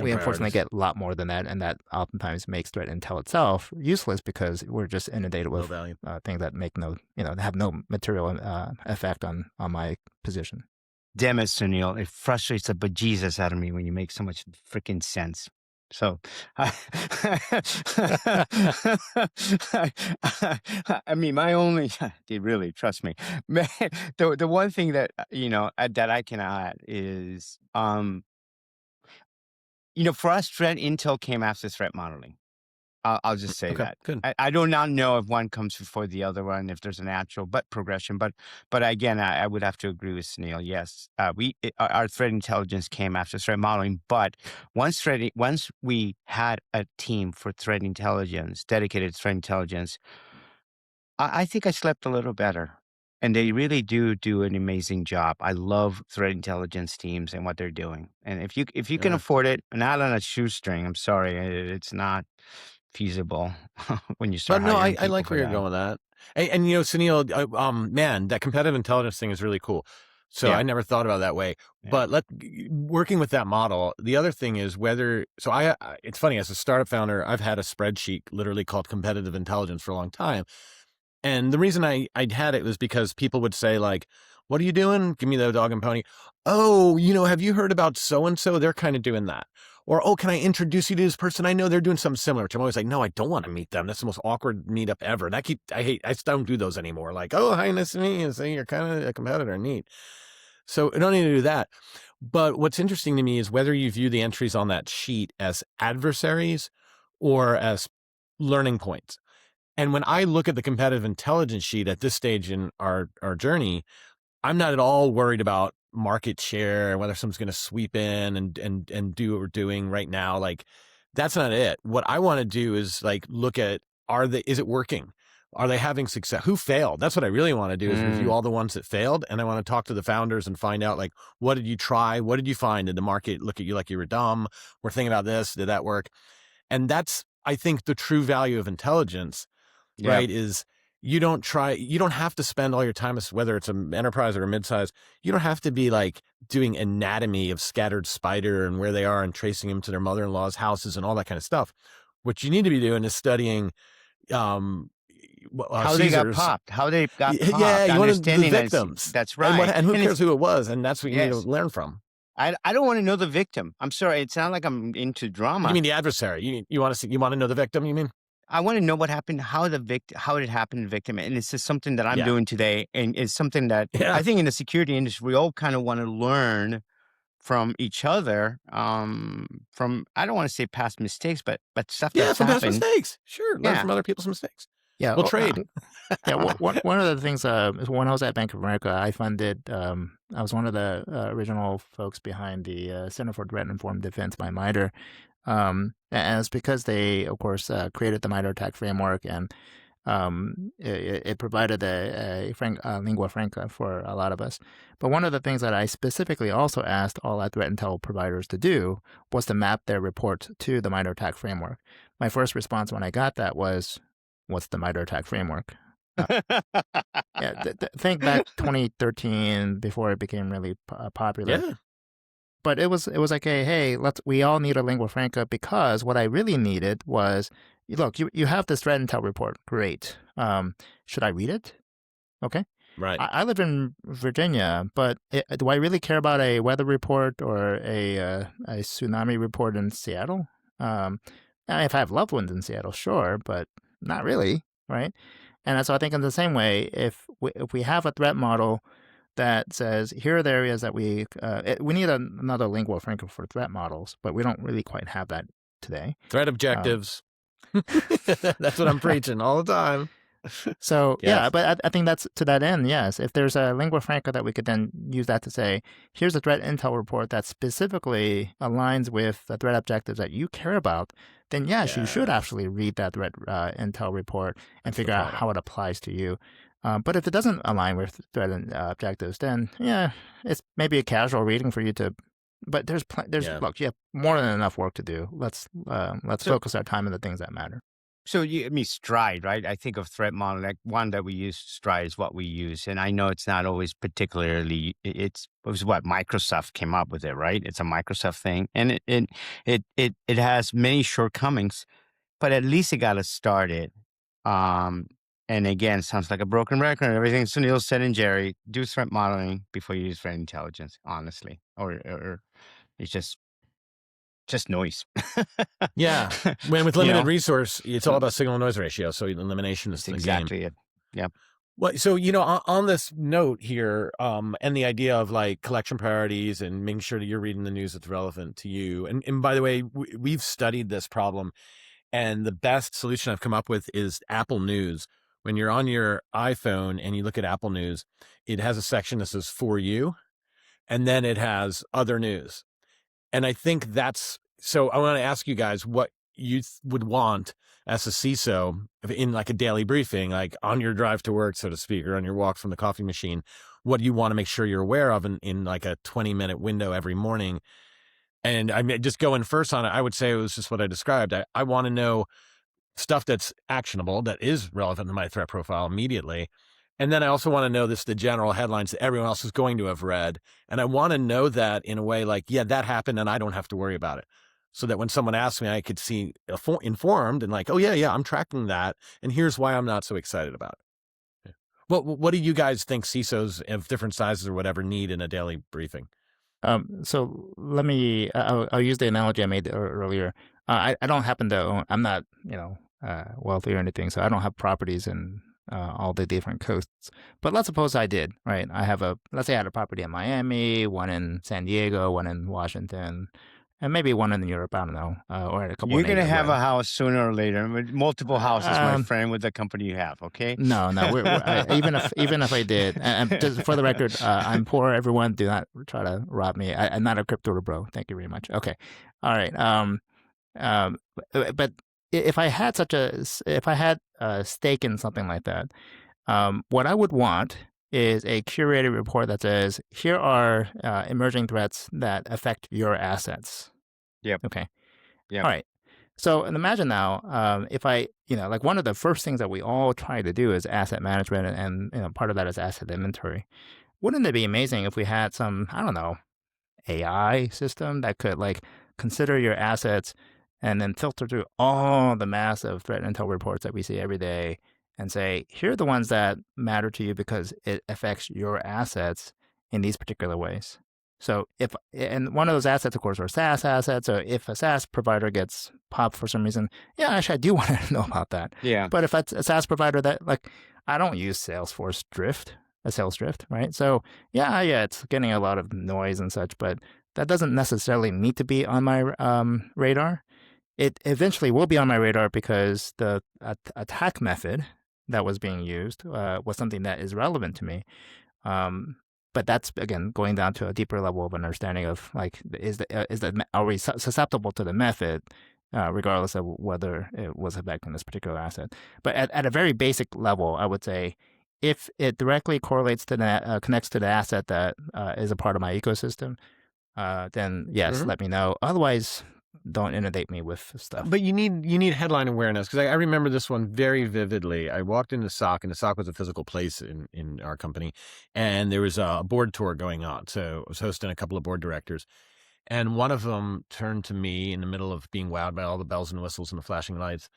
C: We unfortunately get a lot more than that. And that oftentimes makes threat intel itself useless because we're just inundated with things that make have no material effect on my position.
D: Damn it, Sunil. It frustrates the bejesus out of me when you make so much freaking sense. So, I mean, really, trust me. The one thing that, that I can add is, for us, threat intel came after threat modeling. I'll just say that.
A: Good.
D: I do not know if one comes before the other one, if there's a natural progression. But again, I would have to agree with Sunil. Yes, our threat intelligence came after threat modeling. But once we had a team for threat intelligence, dedicated threat intelligence, I think I slept a little better. And they really do an amazing job. I love threat intelligence teams and what they're doing. And if you can afford it, not on a shoestring, I'm sorry, it's not feasible when you start.
A: But no,
D: hiring
A: I like
D: people
A: where
D: for
A: you're
D: that.
A: going with that. And Sunil, man, that competitive intelligence thing is really cool. So
D: Yeah.
A: I never thought about it that way.
D: Yeah.
A: But working with that model, the other thing is it's funny, as a startup founder, I've had a spreadsheet literally called competitive intelligence for a long time. And the reason I'd had it was because people would say, like, what are you doing? Give me the dog and pony. Oh, have you heard about so-and-so? They're kind of doing that. Or, oh, can I introduce you to this person? I know they're doing something similar. Which I'm always like, no, I don't want to meet them. That's the most awkward meetup ever. And I just don't do those anymore. Like, oh, hi, nice to meet you. So you're kind of a competitor. Neat. So I don't need to do that. But what's interesting to me is whether you view the entries on that sheet as adversaries or as learning points. And when I look at the competitive intelligence sheet at this stage in our journey, I'm not at all worried about market share and whether someone's going to sweep in and do what we're doing right now. Like, that's not it. What I want to do is like look at, is it working? Are they having success? Who failed? That's what I really want to do, is review all the ones that failed. And I want to talk to the founders and find out, like, what did you try? What did you find? Did the market look at you like you were dumb? We're thinking about this. Did that work? And that's, I think, the true value of intelligence.
D: Yeah.
A: Right, is you don't have to spend all your time, whether it's an enterprise or a midsize, you don't have to be like doing anatomy of scattered spider and where they are and tracing them to their mother-in-law's houses and all that kind of stuff. What you need to be doing is studying
D: how
A: Caesar's,
D: they got popped, how they got popped.
A: Yeah, you want the
D: understanding
A: victims.
D: That's right.
A: And who cares who it was? And that's what you need to learn from.
D: I don't want to know the victim. I'm sorry, it's not like I'm into drama.
A: You mean the adversary? You want to know the victim? You mean?
D: I want to know what happened, how it happened to the victim. And it's just something that I'm doing today. And it's something that I think in the security industry, we all kind of want to learn from each other, from, I don't want to say past mistakes, but stuff that's
A: from
D: happened.
A: past mistakes. Sure. Learn from other people's mistakes.
C: Yeah.
A: We'll trade.
C: One of the things, when I was at Bank of America, I funded, I was one of the original folks behind the Center for Threat Informed Defense by MITRE. And it's because they, of course, created the MITRE attack framework, and it provided a lingua franca for a lot of us. But one of the things that I specifically also asked all our threat intel providers to do was to map their reports to the MITRE attack framework. My first response when I got that was, what's the MITRE attack framework? Think back 2013, before it became really popular.
A: Yeah.
C: But it was like, hey, we all need a lingua franca, because what I really needed was, look, you have this threat intel report. Great. Should I read it? Okay.
A: Right.
C: I live in Virginia, but do I really care about a weather report or a tsunami report in Seattle? If I have loved ones in Seattle, sure, but not really, right? And so I think in the same way, if we have a threat model that says here are the areas that we need another lingua franca for threat models, but we don't really quite have that today.
A: Threat objectives. That's what I'm preaching all the time.
C: So
A: Yes.
C: yeah, but I think that's to that end. Yes, if there's a lingua franca that we could then use that to say, here's a threat intel report that specifically aligns with the threat objectives that you care about, then yes, you should actually read that threat intel report and figure out how it applies to you. But if it doesn't align with threat objectives, then yeah, it's maybe a casual reading for you to. But there's look, you have more than enough work to do. Let's focus our time on the things that matter.
D: So Stride, right? I think of threat model, like one that we use, Stride is what we use. And I know it's not always particularly, it was what Microsoft came up with it, right? It's a Microsoft thing. And it has many shortcomings, but at least it got us started. And again, sounds like a broken record. Everything Sunil said, and Jerry, do threat modeling before you use threat intelligence, honestly. Or it's just noise.
A: Yeah. When with limited resource, it's all about signal noise ratio. So elimination is the
D: exactly
A: game.
D: It. Yeah.
A: Well, so, on this note here, and the idea of like collection priorities and making sure that you're reading the news that's relevant to you. And by the way, we've studied this problem, and the best solution I've come up with is Apple News. When you're on your iPhone and you look at Apple News, it has a section that says For You, and then it has Other News. And I think so I want to ask you guys what you would want as a CISO in like a daily briefing, like on your drive to work, so to speak, or on your walk from the coffee machine. What do you want to make sure you're aware of in like a 20-minute window every morning? And I mean, just going first on it, I would say it was just what I described. I want to know stuff that's actionable, that is relevant to my threat profile immediately. And then I also want to know the general headlines that everyone else is going to have read. And I want to know that in a way like, yeah, that happened and I don't have to worry about it. So that when someone asks me, I could see informed and like, oh, yeah, I'm tracking that. And here's why I'm not so excited about it. What do you guys think CISOs of different sizes or whatever need in a daily briefing?
C: So let me, I'll use the analogy I made earlier. I don't happen to own, I'm not, wealthy or anything, so I don't have properties in all the different coasts. But let's suppose I did, right? Let's say I had a property in Miami, one in San Diego, one in Washington, and maybe one in Europe, I don't know, or a couple.
D: You're going to have a house sooner or later, multiple houses, my friend, with the company you have, okay?
C: No, even if I did, and just for the record, I'm poor, everyone, do not try to rob me. I'm not a crypto bro, thank you very much. Okay, all right. But if I had a stake in something like that, what I would want is a curated report that says, here are emerging threats that affect your assets.
D: Yep.
C: Okay.
D: Yeah.
C: All right. So imagine now, if like one of the first things that we all try to do is asset management, and part of that is asset inventory. Wouldn't it be amazing if we had some, I don't know, AI system that could like consider your assets and then filter through all the massive threat intel reports that we see every day and say, here are the ones that matter to you because it affects your assets in these particular ways. So and one of those assets, of course, are SaaS assets. So if a SaaS provider gets popped for some reason, yeah, actually, I do want to know about that.
D: Yeah.
C: But if it's a SaaS provider that, like, I don't use Salesforce drift, sales drift, right? So yeah, it's getting a lot of noise and such, but that doesn't necessarily need to be on my radar. It eventually will be on my radar because the attack method that was being used was something that is relevant to me. But that's, again, going down to a deeper level of understanding of, like, are we susceptible to the method, regardless of whether it was affecting this particular asset. But at a very basic level, I would say, if it directly correlates to that, connects to the asset that is a part of my ecosystem, then yes, let me know. Otherwise, don't inundate me with stuff.
A: But you need headline awareness, because I remember this one very vividly. I walked into SOC, and the SOC was a physical place in our company, and there was a board tour going on. So I was hosting a couple of board directors, and one of them turned to me in the middle of being wowed by all the bells and whistles and the flashing lights,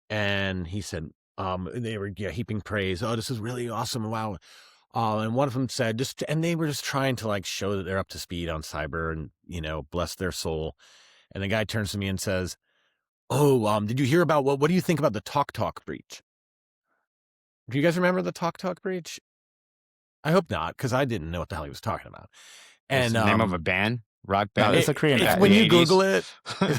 A: and he said, they were heaping praise. Oh, this is really awesome! Wow. And one of them said and they were just trying to like show that they're up to speed on cyber and, bless their soul. And the guy turns to me and says, "Oh, did you hear about what do you think about the TalkTalk breach?" Do you guys remember the TalkTalk breach? I hope not, because I didn't know what the hell he was talking about.
D: It's
A: And
D: the name of a band, rock
C: No,
D: band.
C: it's a Korean band.
A: when you
D: 80s.
A: Google it,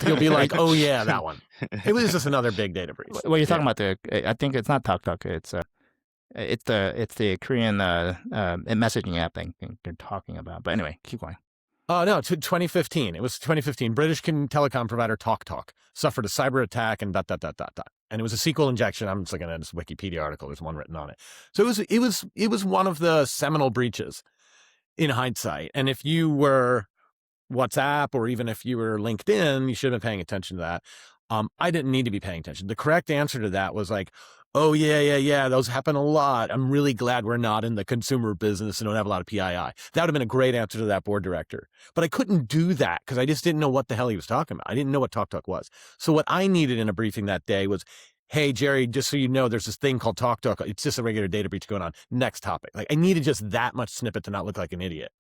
A: you'll be like, "Oh yeah, that one." It was just another big data breach.
C: Well, you're talking about I think it's not TalkTalk. It's the Korean messaging app thing they're talking about. But anyway, keep going.
A: No, 2015. It was 2015. British telecom provider TalkTalk suffered a cyber attack and ... And it was a SQL injection. I'm just looking at this Wikipedia article. There's one written on it. So it was one of the seminal breaches in hindsight. And if you were WhatsApp or even if you were LinkedIn, you should have been paying attention to that. I didn't need to be paying attention. The correct answer to that was like, "Oh, yeah, those happen a lot. I'm really glad we're not in the consumer business and don't have a lot of PII." That would have been a great answer to that board director. But I couldn't do that because I just didn't know what the hell he was talking about. I didn't know what TalkTalk was. So what I needed in a briefing that day was, "Hey, Jerry, just so you know, there's this thing called TalkTalk. It's just a regular data breach going on. Next topic." Like I needed just that much snippet to not look like an idiot.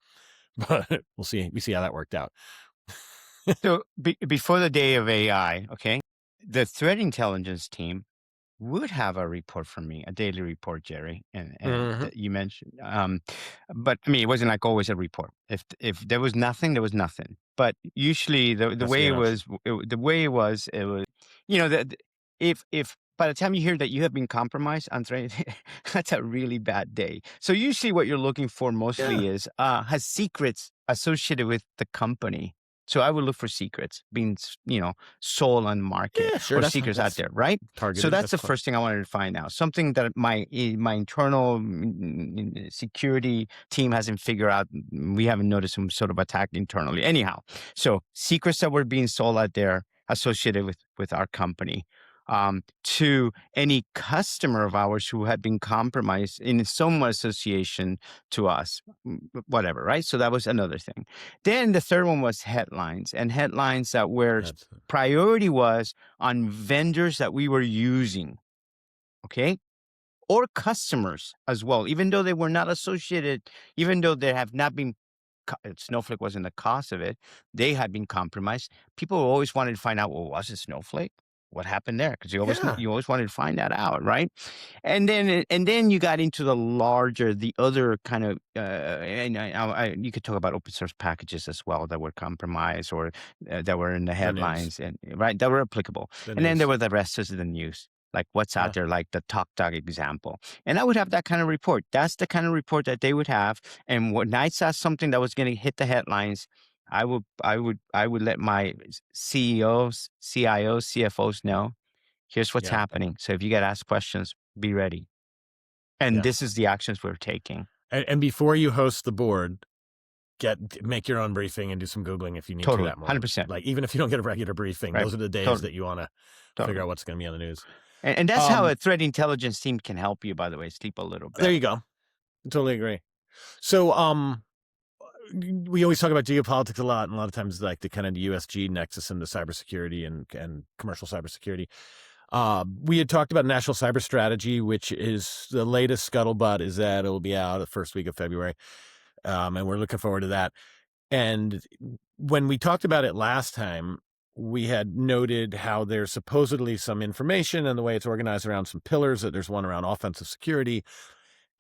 A: But we'll see. We see how that worked out.
D: So before the day of AI, okay, the threat intelligence team would have a report from me, a daily report, Jerry, and that you mentioned. But I mean, it wasn't like always a report. If there was nothing, there was nothing. But usually, the way it was, it was, if by the time you hear that you have been compromised, Andre, that's a really bad day. So usually, what you're looking for mostly is has secrets associated with the company. So I would look for secrets being, sold on market or secrets out there, right?
A: Targeted.
D: So that's the first thing I wanted to find out. Something that my internal security team hasn't figured out. We haven't noticed some sort of attack internally. Anyhow, so secrets that were being sold out there associated with our company. To any customer of ours who had been compromised in some association to us, whatever, right? So that was another thing. Then the third one was headlines, and headlines that were priority was on vendors that we were using, okay? Or customers as well, even though they were not associated, even though they have not been, Snowflake wasn't the cause of it, they had been compromised. People always wanted to find out, well, was it Snowflake? What happened there? Because you always wanted to find that out, right? And then you got into the other kind of, you could talk about open source packages as well that were compromised or that were in the headlines and right that were applicable. Then there were the rest of the news, like what's out there, like the TalkTalk example. And I would have that kind of report. That's the kind of report that they would have. And when I saw something that was going to hit the headlines, I would let my CEOs, CIOs, CFOs know, here's what's happening. So if you get asked questions, be ready. And this is the actions we're taking.
A: And before you host the board, make your own briefing and do some Googling if you need to that morning.
D: 100%.
A: Like even if you don't get a regular briefing, those are the days that you want to figure out what's going to be on the news.
D: And that's how a threat intelligence team can help you, by the way, sleep a little bit.
A: There you go. I totally agree. So, we always talk about geopolitics a lot, and a lot of times like the kind of USG nexus into cybersecurity and commercial cybersecurity. We had talked about national cyber strategy, which is the latest scuttlebutt is that it'll be out the first week of February. And we're looking forward to that. And when we talked about it last time, we had noted how there's supposedly some information and the way it's organized around some pillars, that there's one around offensive security.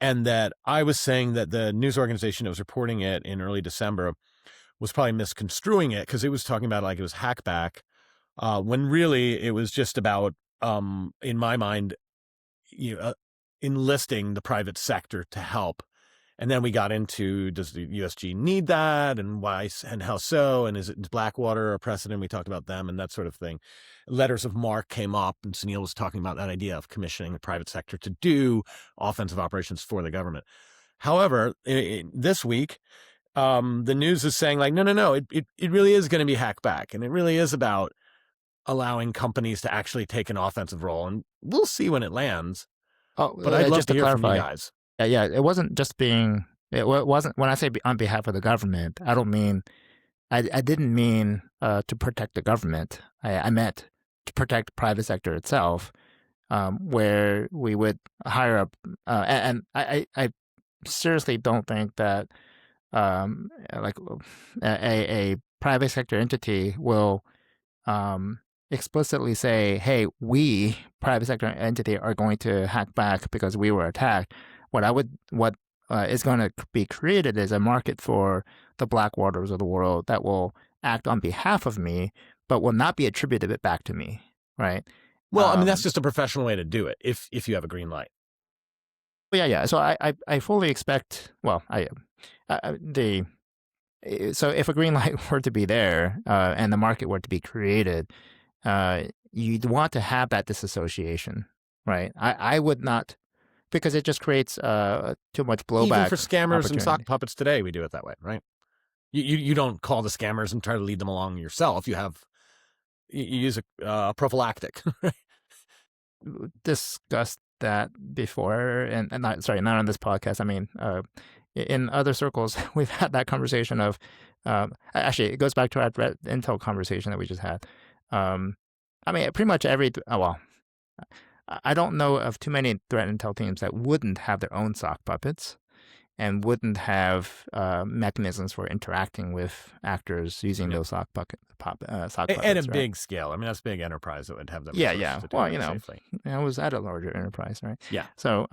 A: And that I was saying that the news organization that was reporting it in early December was probably misconstruing it because it was talking about like it was hackback, when really it was just about, in my mind, enlisting the private sector to help. And then we got into, does the USG need that and why and how so? And is it Blackwater a precedent? We talked about them and that sort of thing. Letters of marque came up and Sunil was talking about that idea of commissioning the private sector to do offensive operations for the government. However, this week, the news is saying like, no, it really is going to be hacked back. And it really is about allowing companies to actually take an offensive role. And we'll see when it lands. But I'd love to hear from you guys.
C: Yeah, it wasn't just being. It wasn't when I say on behalf of the government. I don't mean. I didn't mean to protect the government. I meant to protect the private sector itself, where we would hire up. And I seriously don't think that like a private sector entity will explicitly say, "Hey, we private sector entity are going to hack back because we were attacked." What is going to be created is a market for the Blackwaters of the world that will act on behalf of me, but will not be attributed it back to me, right?
A: Well, I mean, that's just a professional way to do it if you have a green light.
C: Yeah. So I fully expect. Well, so if a green light were to be there and the market were to be created, you'd want to have that disassociation, right? I would not, because it just creates too much blowback.
A: Even for scammers and sock puppets today, we do it that way, right? You don't call the scammers and try to lead them along yourself. You use a prophylactic.
C: Discussed that before, and not on this podcast. I mean, in other circles, we've had that conversation of. Actually, it goes back to our threat intel conversation that we just had. I mean, pretty much I don't know of too many threat intel teams that wouldn't have their own sock puppets and wouldn't have mechanisms for interacting with actors using those sock puppets.
A: At a big scale. I mean, that's big enterprise that would have them.
C: Yeah. Well,
A: safely.
C: I was at a larger enterprise, right?
A: Yeah.
C: So,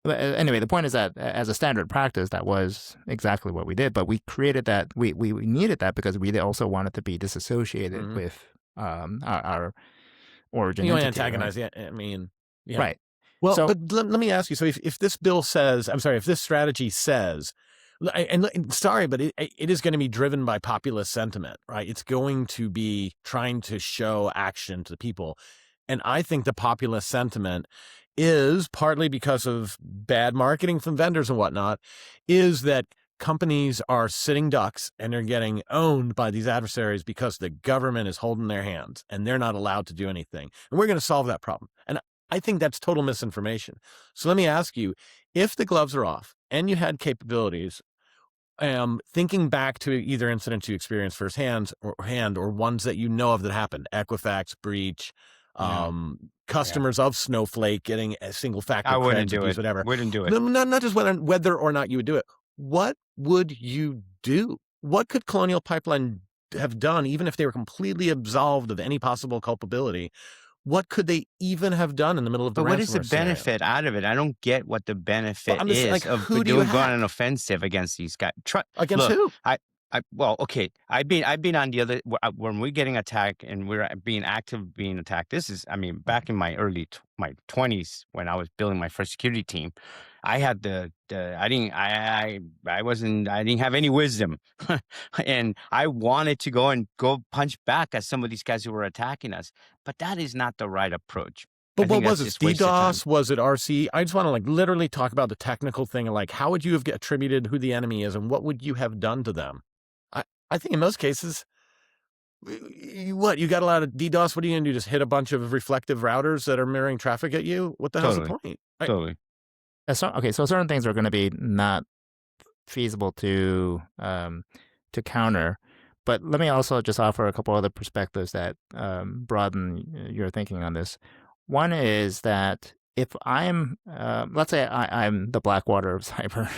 C: but anyway, the point is that as a standard practice, that was exactly what we did. But we created that. We needed that because we also wanted to be disassociated with our origin.
A: You
C: entity,
A: antagonize
C: right?
A: I mean, yeah.
C: Right.
A: Well, but let me ask you. So if this bill says, if this strategy says, sorry, but it is going to be driven by populist sentiment, right? It's going to be trying to show action to the people. And I think the populist sentiment is partly because of bad marketing from vendors and whatnot, is that companies are sitting ducks and they're getting owned by these adversaries because the government is holding their hands and they're not allowed to do anything. And we're going to solve that problem. And I think that's total misinformation. So let me ask you, if the gloves are off and you had capabilities, thinking back to either incidents you experienced firsthand or ones that you know of that happened, Equifax breach, customers of Snowflake getting a single factor credentials, whatever.
D: Wouldn't do it.
A: Not just whether or not you would do it. What would you do? What could Colonial Pipeline have done, even if they were completely absolved of any possible culpability? What could they even have done in the middle of the ransomware?
D: But what is the benefit out of it? I don't get what the benefit is of
A: who do you
D: going on an offensive against these guys.
A: Against who?
D: Well, okay. I've been on the other when we're getting attacked and we're being attacked. This is, I mean, back in my early my 20s when I was building my first security team, I had I didn't have any wisdom, and I wanted to go punch back at some of these guys who were attacking us. But that is not the right approach.
A: But what was it? DDoS? Was it RC? I just want to literally talk about the technical thing of how would you have attributed who the enemy is and what would you have done to them? I think in most cases, you got a lot of DDoS. What are you going to do? Just hit a bunch of reflective routers that are mirroring traffic at you? What the hell's the point?
D: Totally.
C: So certain things are going to be not feasible to counter. But let me also just offer a couple other perspectives that broaden your thinking on this. One is that if I'm, let's say I'm the Blackwater of cyber,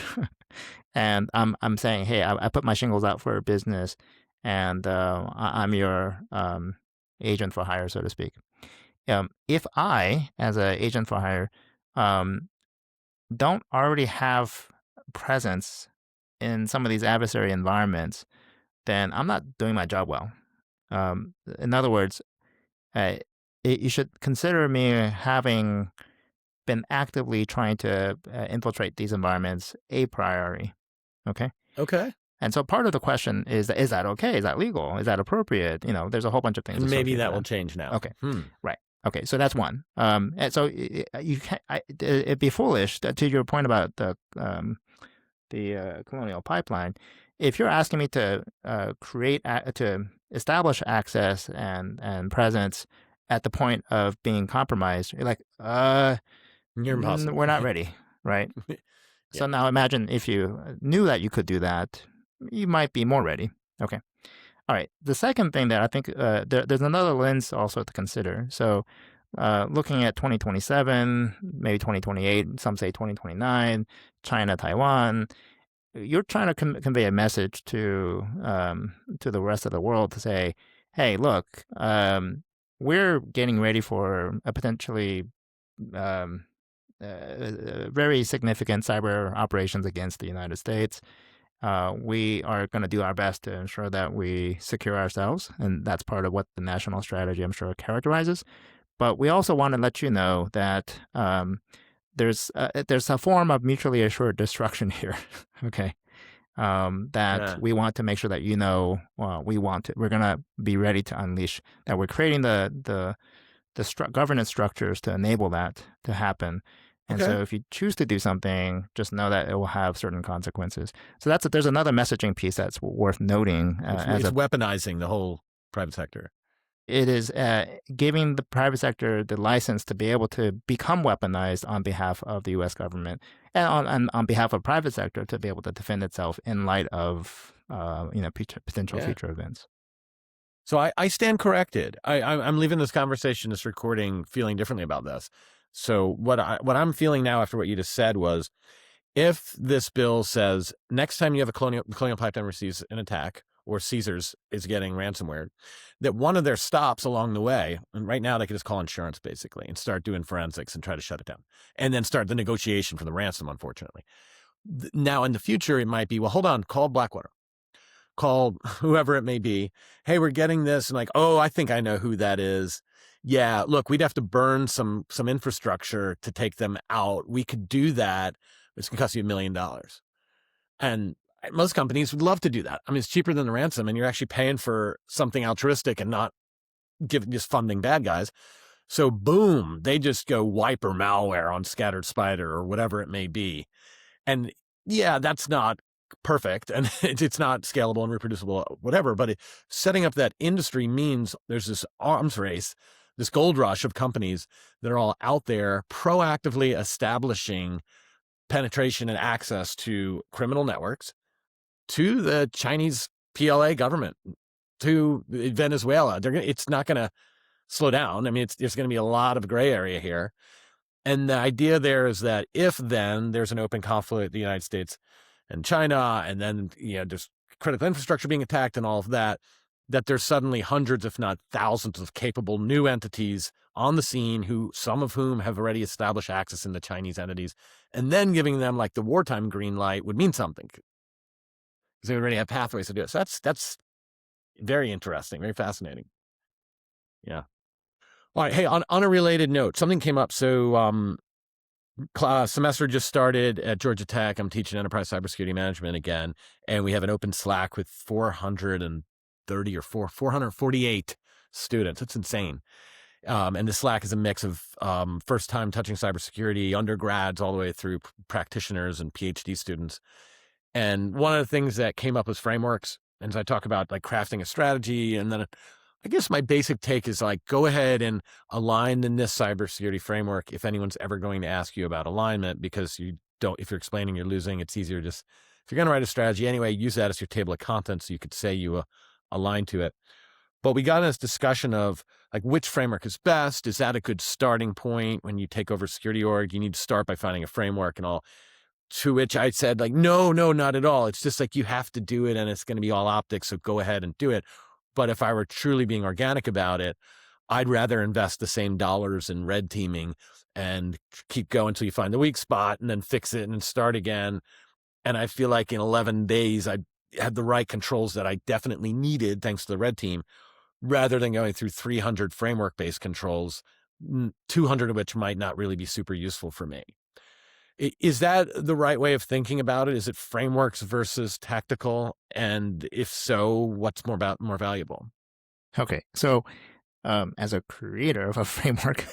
C: and I'm saying, hey, I put my shingles out for business, and I'm your agent for hire, so to speak. If I, as an agent for hire, don't already have presence in some of these adversary environments, then I'm not doing my job well. In other words, you should consider me having been actively trying to infiltrate these environments a priori. Okay?
A: Okay.
C: And so part of the question is that okay? Is that legal? Is that appropriate? There's a whole bunch of things.
A: Maybe that will change now.
C: Okay. Right. Okay. So that's one. And so it'd be foolish to your point about the Colonial Pipeline. If you're asking me to to establish access and presence at the point of being compromised, you're like,
A: you're impossible.
C: We're not ready, right?
A: Yeah.
C: So now imagine if you knew that you could do that, you might be more ready. Okay. All right. The second thing that I think there's another lens also to consider. So looking at 2027, maybe 2028, some say 2029, China, Taiwan, you're trying to convey a message to the rest of the world to say, hey, look, we're getting ready for a potentially very significant cyber operations against the United States. We are going to do our best to ensure that we secure ourselves, and that's part of what the national strategy, I'm sure, characterizes. But we also want to let you know that there's a form of mutually assured destruction here. Okay, that we want to make sure that we're going to be ready to unleash. That we're creating the governance structures to enable that to happen. And so if you choose to do something, just know that it will have certain consequences. So there's another messaging piece that's worth noting.
A: It's weaponizing the whole private sector.
C: It is giving the private sector the license to be able to become weaponized on behalf of the U.S. government and on behalf of private sector to be able to defend itself in light of potential future events.
A: So I stand corrected. I'm leaving this conversation, this recording, feeling differently about this. So what I'm feeling now after what you just said was, if this bill says next time you have a colonial pipeline receives an attack or Caesars is getting ransomware, that one of their stops along the way, and right now they can just call insurance basically and start doing forensics and try to shut it down, and then start the negotiation for the ransom, unfortunately. Now in the future, it might be, well, hold on, call Blackwater. Call whoever it may be. Hey, we're getting this. And like, oh, I think I know who that is. Yeah, look, we'd have to burn some infrastructure to take them out. We could do that. It's going to cost you $1 million. And most companies would love to do that. I mean, it's cheaper than the ransom, and you're actually paying for something altruistic and not just funding bad guys. So boom, they just go wiper malware on Scattered Spider or whatever it may be. And yeah, that's not perfect, and it's not scalable and reproducible, whatever, but setting up that industry means there's this arms race, this gold rush of companies that are all out there proactively establishing penetration and access to criminal networks, to the Chinese PLA government, to Venezuela. It's not going to slow down. I mean, there's going to be a lot of gray area here. And the idea there is that if then there's an open conflict with the United States and China, and then there's critical infrastructure being attacked and all of that, that there's suddenly hundreds, if not thousands, of capable new entities on the scene, some of whom have already established access in the Chinese entities, and then giving them like the wartime green light would mean something, because they already have pathways to do it. So that's very interesting, very fascinating. Yeah. All right. Hey, on a related note, something came up. So semester just started at Georgia Tech. I'm teaching enterprise cybersecurity management again, and we have an open Slack with 430 or 448 students. It's insane. And the Slack is a mix of first time touching cybersecurity, undergrads, all the way through practitioners and PhD students. And one of the things that came up was frameworks. And so I talk about like crafting a strategy, and then I guess my basic take is like, go ahead and align in this cybersecurity framework if anyone's ever going to ask you about alignment, because if you're explaining you're losing, it's easier if you're going to write a strategy anyway, use that as your table of contents so you could say you align to it. But we got in this discussion of like, which framework is best? Is that a good starting point when you take over security org? You need to start by finding a framework and all. To which I said like, no, not at all. It's just like, you have to do it and it's going to be all optics. So go ahead and do it. But if I were truly being organic about it, I'd rather invest the same dollars in red teaming and keep going until you find the weak spot and then fix it and start again. And I feel like in 11 days, I had the right controls that I definitely needed thanks to the red team, rather than going through 300 framework-based controls, 200 of which might not really be super useful for me. Is that the right way of thinking about it? Is it frameworks versus tactical? And if so, what's more valuable?
C: Okay. So as a creator of a framework,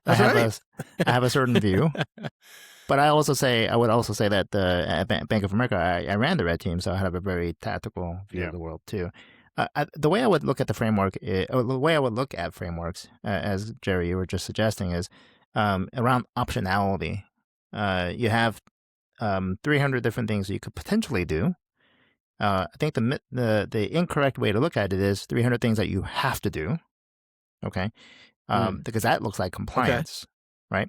C: I have a certain view. But I would also say that at Bank of America, I ran the red team, so I have a very tactical view of the world too. The way I would look at the framework, the way I would look at frameworks, as Jerry, you were just suggesting, is around optionality. You have 300 different things you could potentially do. I think the incorrect way to look at it is 300 things that you have to do. Okay. because that looks like compliance, right?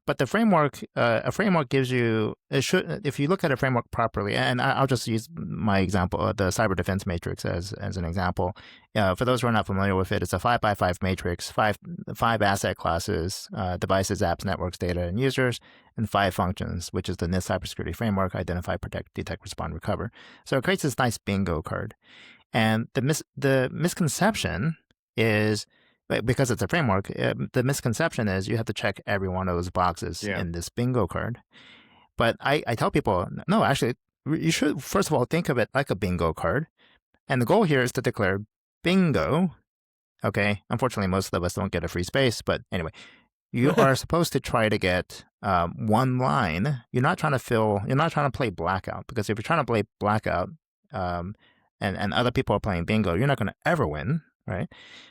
C: But the framework, a framework gives you, if you look at a framework properly, and I'll just use my example, the cyber defense matrix as an example. For those who are not familiar with it, it's a 5x5 matrix, five asset classes, devices, apps, networks, data, and users, and 5 functions, which is the NIST cybersecurity framework: identify, protect, detect, respond, recover. So it creates this nice bingo card. And the misconception is, because it's a framework, the misconception is you have to check every one of those boxes in this bingo card. But I tell people, no, actually, you should, first of all, think of it like a bingo card. And the goal here is to declare bingo. Okay. Unfortunately, most of us don't get a free space. But anyway, you are supposed to try to get one line. You're not trying to play blackout, because if you're trying to play blackout and other people are playing bingo, you're not going to ever win. Right.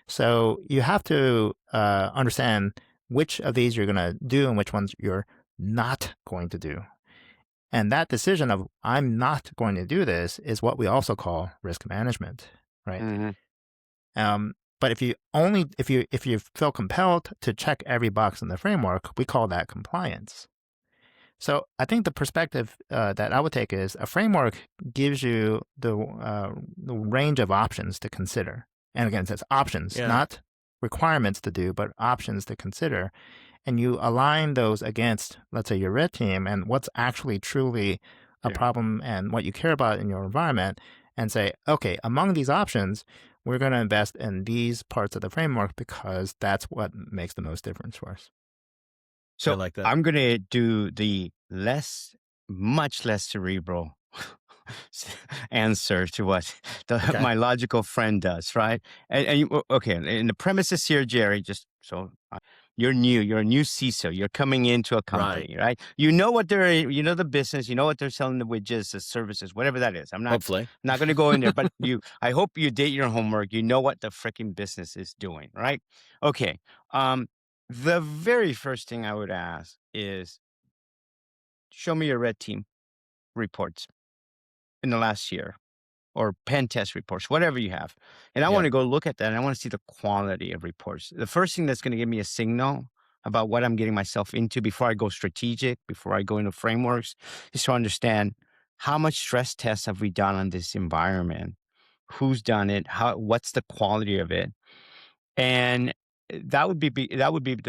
C: So you have to understand which of these you're going to do and which ones you're not going to do. And that decision of I'm not going to do this is what we also call risk management. Right. Mm-hmm. But if you feel compelled to check every box in the framework, we call that compliance. So I think the perspective that I would take is a framework gives you the range of options to consider. And again, it says options, not requirements to do, but options to consider. And you align those against, let's say, your red team and what's actually truly a problem and what you care about in your environment, and say, okay, among these options, we're going to invest in these parts of the framework because that's what makes the most difference for us.
D: So like that. I'm going to do the much less cerebral answer to what my logical friend does, right? And the premises here, Jerry, just so you're a new CISO, you're coming into a company, right? You know the business, you know what they're selling, the widgets, the services, whatever that is. I'm not going to go in there, but I hope you did your homework. You know what the freaking business is doing, right? Okay. The very first thing I would ask is, show me your red team reports in the last year, or pen test reports, whatever you have. And I want to go look at that, and I want to see the quality of reports. The first thing that's going to give me a signal about what I'm getting myself into before I go strategic, before I go into frameworks, is to understand how much stress tests have we done on this environment, who's done it, what's the quality of it. And that would be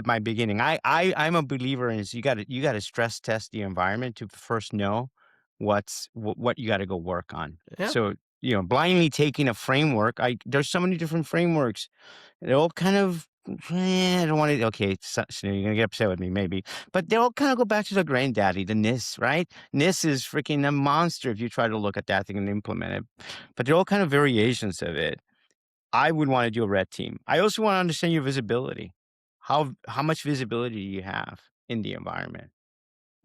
D: my beginning. I'm a believer in is you got to stress test the environment to first know what you got to go work on. Yeah. So, blindly taking a framework, there's so many different frameworks. They're all kind of, I don't want to, okay, so you're going to get upset with me maybe, but they all kind of go back to the granddaddy, the NIST, right? NIST is freaking a monster if you try to look at that thing and implement it, but they're all kind of variations of it. I would want to do a red team. I also want to understand your visibility. How much visibility do you have in the environment?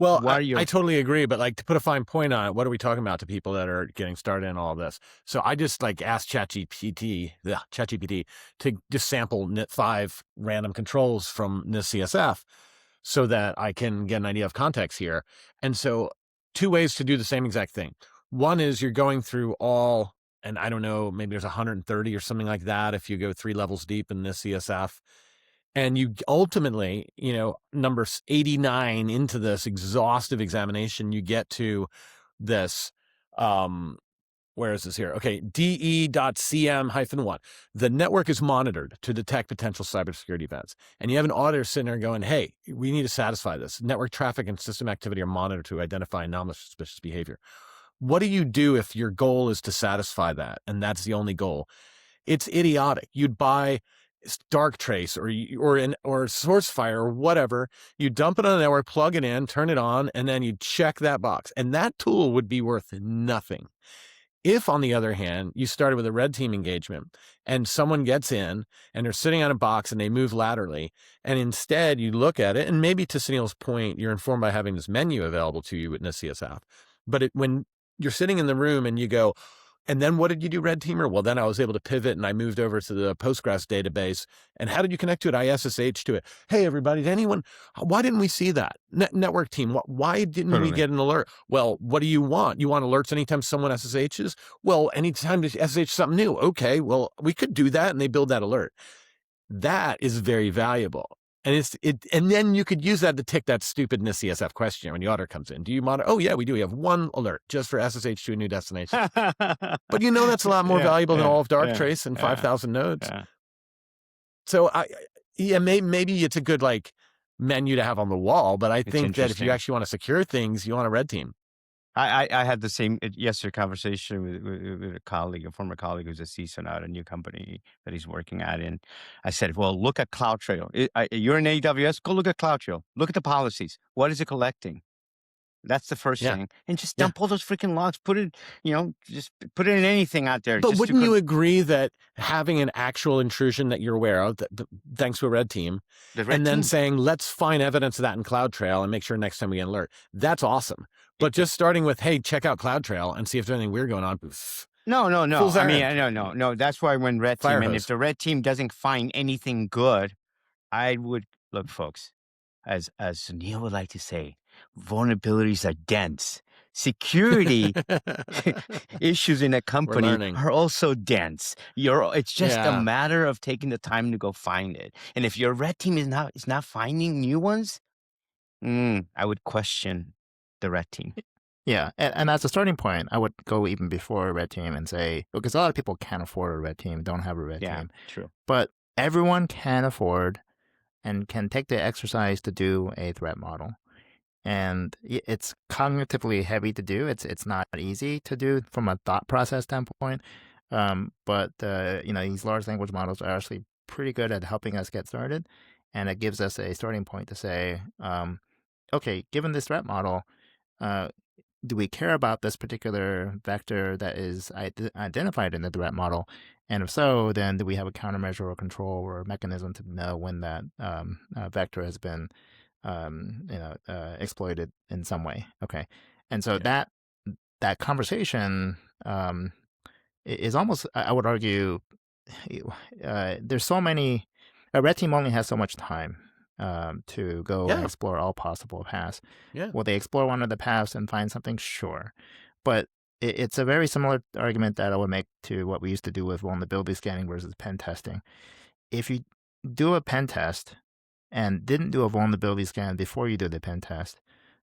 A: Well, I totally agree, but to put a fine point on it, what are we talking about to people that are getting started in all of this? So I just asked ChatGPT to just sample 5 random controls from NIST CSF so that I can get an idea of context here. And so 2 ways to do the same exact thing. One is you're going through all, and I don't know, maybe there's 130 or something like that if you go 3 levels deep in NIST CSF. And you ultimately, number 89 into this exhaustive examination, you get to this, where is this here? Okay, DE.CM-1. The network is monitored to detect potential cybersecurity events. And you have an auditor sitting there going, hey, we need to satisfy this. Network traffic and system activity are monitored to identify anomalous suspicious behavior. What do you do if your goal is to satisfy that? And that's the only goal. It's idiotic. You'd buy Darktrace or SourceFire or whatever. You dump it on the network, plug it in, turn it on, and then you check that box. And that tool would be worth nothing. If, on the other hand, you started with a red team engagement and someone gets in and they're sitting on a box and they move laterally, and instead you look at it, and maybe to Sunil's point, you're informed by having this menu available to you with NIST CSF. But when you're sitting in the room and you go, and then what did you do, red teamer? Well, then I was able to pivot and I moved over to the Postgres database. And how did you connect to it? I SSH to it. Hey, everybody, why didn't we see that? Network team, why didn't we get an alert? Well, what do you want? You want alerts anytime someone SSHs? Well, anytime to SSH something new. Okay, well, we could do that, and they build that alert. that is very valuable. And and then you could use that to tick that stupid NIST-CSF question when the auditor comes in. Do you monitor? Oh yeah, we do. We have one alert just for SSH to a new destination. But that's a lot more valuable than all of Darktrace and 5,000 nodes.
D: Yeah.
A: So maybe it's a good like menu to have on the wall. But I think that if you actually want to secure things, you want a red team.
D: I had the same yesterday conversation with a colleague, a former colleague who's a CISO now at a new company that he's working at. And I said, well, look at CloudTrail. You're in AWS, go look at CloudTrail. Look at the policies. What is it collecting? That's the first thing. And just dump all those freaking logs. Put it, just put it in anything out there.
A: But wouldn't you agree that having an actual intrusion that you're aware of, thanks to a red team, then saying, let's find evidence of that in CloudTrail and make sure next time we get an alert, that's awesome. But just starting with, hey, check out CloudTrail and see if there's anything weird going on.
D: No. I mean, no. That's why when red team, and if the red team doesn't find anything good, I would look, folks, as Neil would like to say, vulnerabilities are dense. Security issues in a company are also dense. It's just a matter of taking the time to go find it. And if your red team is not finding new ones, I would question the red team.
C: Yeah, and as a starting point, I would go even before a red team and say, because a lot of people can't afford a red team, don't have a red team.
D: Yeah, true.
C: But everyone can afford and can take the exercise to do a threat model. And it's cognitively heavy to do. It's not easy to do from a thought process standpoint. But these large language models are actually pretty good at helping us get started. And it gives us a starting point to say, okay, given this threat model, do we care about this particular vector that is identified in the threat model? And if so, then do we have a countermeasure or control or a mechanism to know when that vector has been exploited in some way? Okay. And so that conversation is almost, I would argue, there's so many, a red team only has so much time to go and explore all possible paths.
A: Yeah.
C: Will they explore one of the paths and find something? Sure. But it's a very similar argument that I would make to what we used to do with vulnerability scanning versus pen testing. If you do a pen test and didn't do a vulnerability scan before you do the pen test,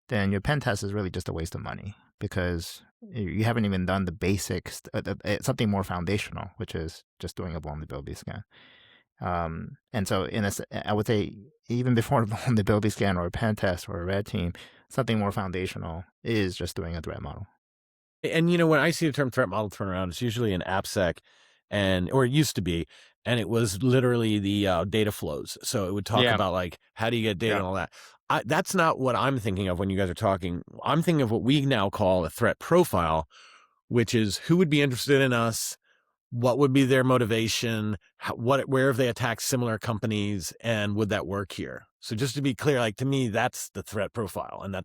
C: then your pen test is really just a waste of money because you haven't even done the basics, something more foundational, which is just doing a vulnerability scan. And so I would say even before a vulnerability scan or a pen test or a red team, something more foundational is just doing a threat model.
A: And, when I see the term threat model thrown around, it's usually an AppSec or it used to be, and it was literally the data flows. So it would talk about like, how do you get data and all that? That's not what I'm thinking of when you guys are talking. I'm thinking of what we now call a threat profile, which is who would be interested in us, what would be their motivation, where have they attacked similar companies, and would that work here? So just to be clear, like to me, that's the threat profile, and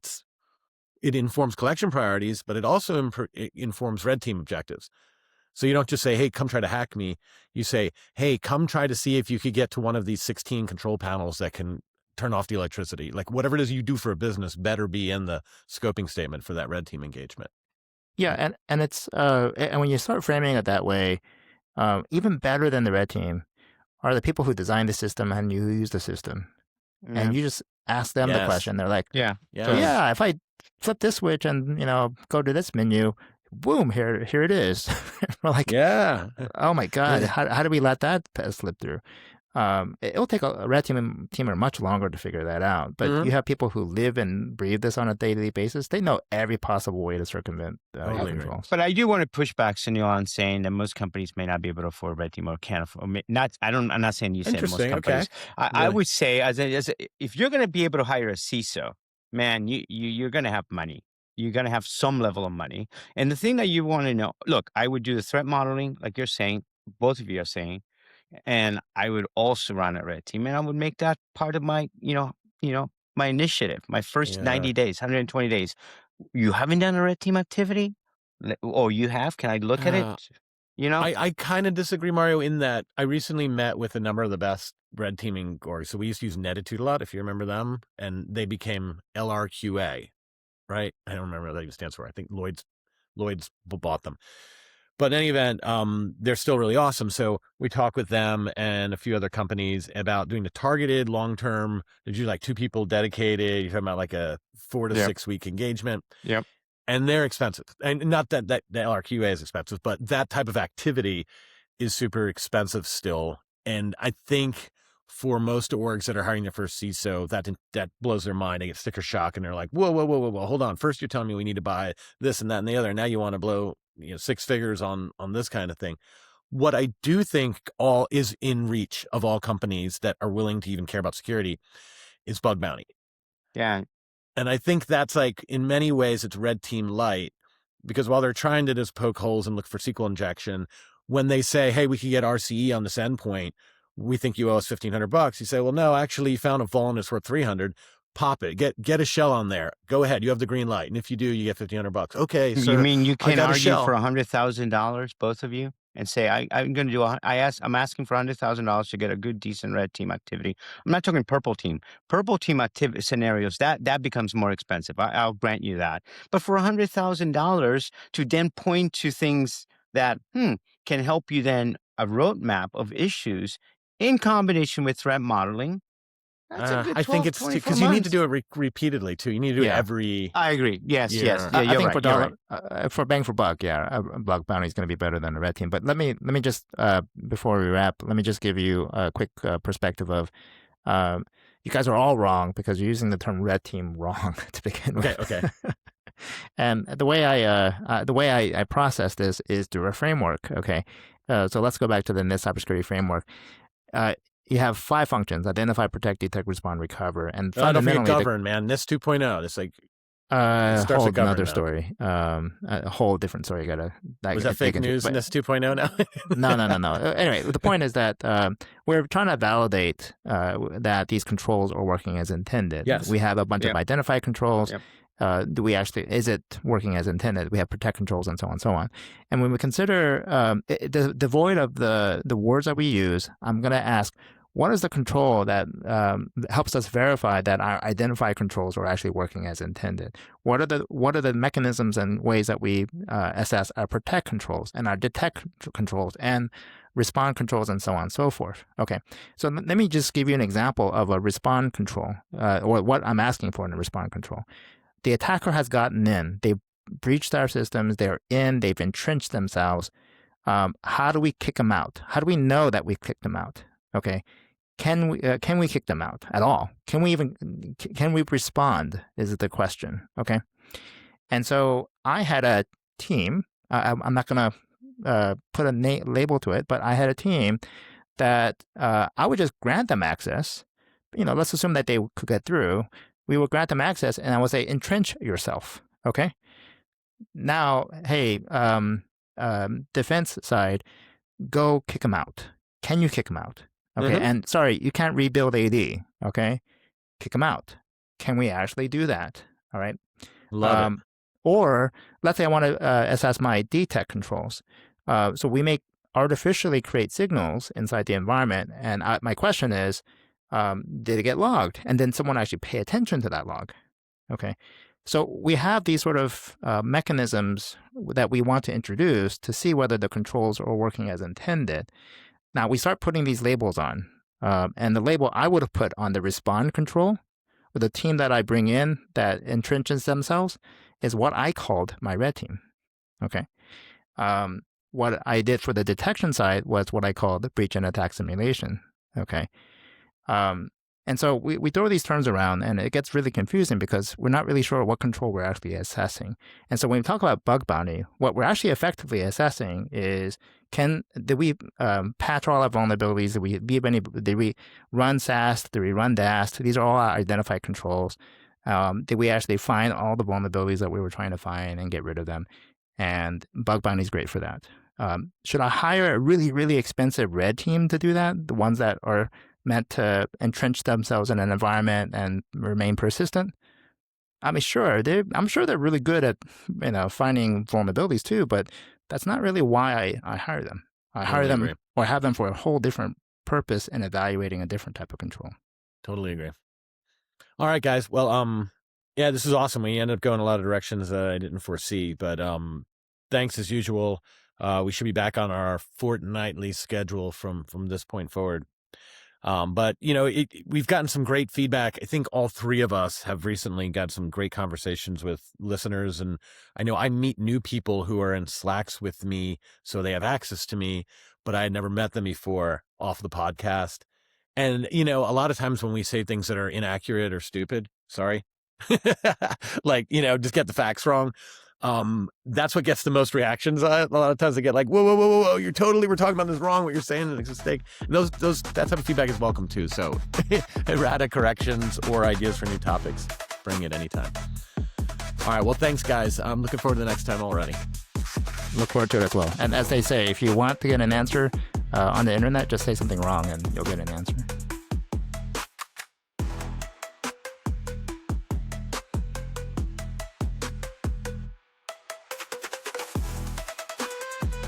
A: it informs collection priorities, but it also informs red team objectives. So you don't just say, hey, come try to hack me. You say, hey, come try to see if you could get to one of these 16 control panels that can turn off the electricity. Like whatever it is you do for a business better be in the scoping statement for that red team engagement.
C: Yeah, and it's and when you start framing it that way, even better than the red team are the people who design the system and who use the system. Yeah. And you just ask them the question. They're like, if I flip this switch and go to this menu, boom, here it is. We're like, oh my God, how do we let that slip through? It'll take a red team much longer to figure that out. But you have people who live and breathe this on a daily basis. They know every possible way to circumvent controls.
D: But I do want to push back, Sunil, on saying that most companies may not be able to afford red team or can't afford. I'm not saying you said most companies. Okay. I would say if you're going to be able to hire a CISO, man, you're going to have money. You're going to have some level of money. And the thing that you want to know, look, I would do the threat modeling, like you're saying, both of you are saying. And I would also run a red team, and I would make that part of my, my initiative, my first 90 days, 120 days. You haven't done a red team activity? Or you have? Can I look at it?
A: I kind of disagree, Mario, in that I recently met with a number of the best red teaming orgs. So we used to use Netitude a lot, if you remember them, and they became LRQA, right? I don't remember what that even stands for. I think Lloyd's bought them. But in any event, they're still really awesome. So we talk with them and a few other companies about doing the targeted long-term. There's usually like 2 people dedicated. You're talking about like a 4 to 6 week engagement.
D: Yep.
A: And they're expensive. And not that the LRQA is expensive, but that type of activity is super expensive still. And I think for most orgs that are hiring their first CISO, that blows their mind. They get sticker shock and they're like, whoa, hold on. First you're telling me we need to buy this and that and the other. And now you want to blow 6 figures on this kind of thing. What I do think all is in reach of all companies that are willing to even care about security is bug bounty.
D: Yeah.
A: And I think that's like, in many ways, it's red team light, because while they're trying to just poke holes and look for SQL injection, when they say, hey, we can get RCE on this endpoint, we think you owe us $1,500. You say, well, no, actually you found a vuln and it's worth 300. Pop it, get a shell on there. Go ahead. You have the green light. And if you do, you get $1,500. Okay. Sir,
D: You mean you can argue
A: shell
D: for $100,000, both of you, and say, I'm going to do, I'm asking for $100,000 to get a good, decent red team activity. I'm not talking purple team. Purple team activity scenarios, that becomes more expensive. I'll grant you that. But for $100,000 to then point to things that can help you then a roadmap of issues in combination with threat modeling. That's a good 12,
A: I think it's because you need to do it repeatedly too. You need to do it every.
D: I agree. Yes.
A: Yeah.
D: Yeah,
C: I
D: you're
C: think
D: right.
C: for bang for buck, bug bounty is going to be better than the red team. But let me just before we wrap, let me just give you a quick perspective of. You guys are all wrong because you're using the term red team wrong to begin with.
A: Okay.
C: And the way I process this is through a framework. Okay, so let's go back to the NIST cybersecurity framework. You have 5 functions: identify, protect, detect, respond, recover, and fundamentally
A: don't forget govern, man. NIST 2.0. It's like
C: whole another story. A whole different story.
A: Was that fake news? NIST 2.0 now?
C: No. Anyway, the point is that we're trying to validate that these controls are working as intended.
A: Yes.
C: We have a bunch of identify controls.
D: Yep.
C: Is it working as intended? We have protect controls and so on and so on. And when we consider devoid of the words that we use, I'm going to ask, what is the control that helps us verify that our identify controls are actually working as intended? What are the mechanisms and ways that we assess our protect controls and our detect controls and respond controls and so on and so forth? Okay, so let me just give you an example of a respond control or what I'm asking for in a respond control. The attacker has gotten in. They've breached our systems. They're in. They've entrenched themselves. How do we kick them out? How do we know that we've kicked them out? Okay, can we kick them out at all? Can we respond? Is the question. Okay, and so I had a team. I'm not going to put a label to it, but I had a team that I would just grant them access. Let's assume that they could get through. We would grant them access, and I would say, entrench yourself. Okay. Now, hey, defense side, go kick them out. Can you kick them out? Okay.
A: Mm-hmm.
C: And sorry, you can't rebuild AD. Okay. Kick them out. Can we actually do that? All right.
A: Love it.
C: Or let's say I want to assess my detect controls. So we may artificially create signals inside the environment. And my question is, did it get logged? And then someone actually pay attention to that log. Okay. So we have these sort of mechanisms that we want to introduce to see whether the controls are working as intended. Now we start putting these labels on. And the label I would have put on the respond control, or the team that I bring in that entrenches themselves, is what I called my red team. Okay. What I did for the detection side was what I called the breach and attack simulation. Okay. And so we throw these terms around and it gets really confusing because we're not really sure what control we're actually assessing. And so when we talk about bug bounty, what we're actually effectively assessing is, did we patch all our vulnerabilities? Did we run SAST? Did we run DAST? These are all our identified controls. Did we actually find all the vulnerabilities that we were trying to find and get rid of them? And bug bounty is great for that. Should I hire a really, really expensive red team to do that? The ones that are meant to entrench themselves in an environment and remain persistent? I mean, sure, I'm sure they're really good at finding vulnerabilities too, but that's not really why I hire them. I hire them or have them for a whole different purpose in evaluating a different type of control.
A: Totally agree. All right, guys. Well, yeah, this is awesome. We ended up going a lot of directions that I didn't foresee, but thanks as usual. We should be back on our fortnightly schedule from this point forward. But we've gotten some great feedback. I think all three of us have recently got some great conversations with listeners, and I know I meet new people who are in Slacks with me, so they have access to me, but I had never met them before off the podcast. And a lot of times when we say things that are inaccurate or stupid, sorry, just get the facts wrong. That's what gets the most reactions. A lot of times I get like, whoa, we're talking about this wrong. What you're saying is a mistake. And that type of feedback is welcome too. So errata corrections or ideas for new topics, bring it anytime. All right. Well, thanks guys. I'm looking forward to the next time already.
C: Look forward to it as well. And as they say, if you want to get an answer on the internet, just say something wrong and you'll get an answer.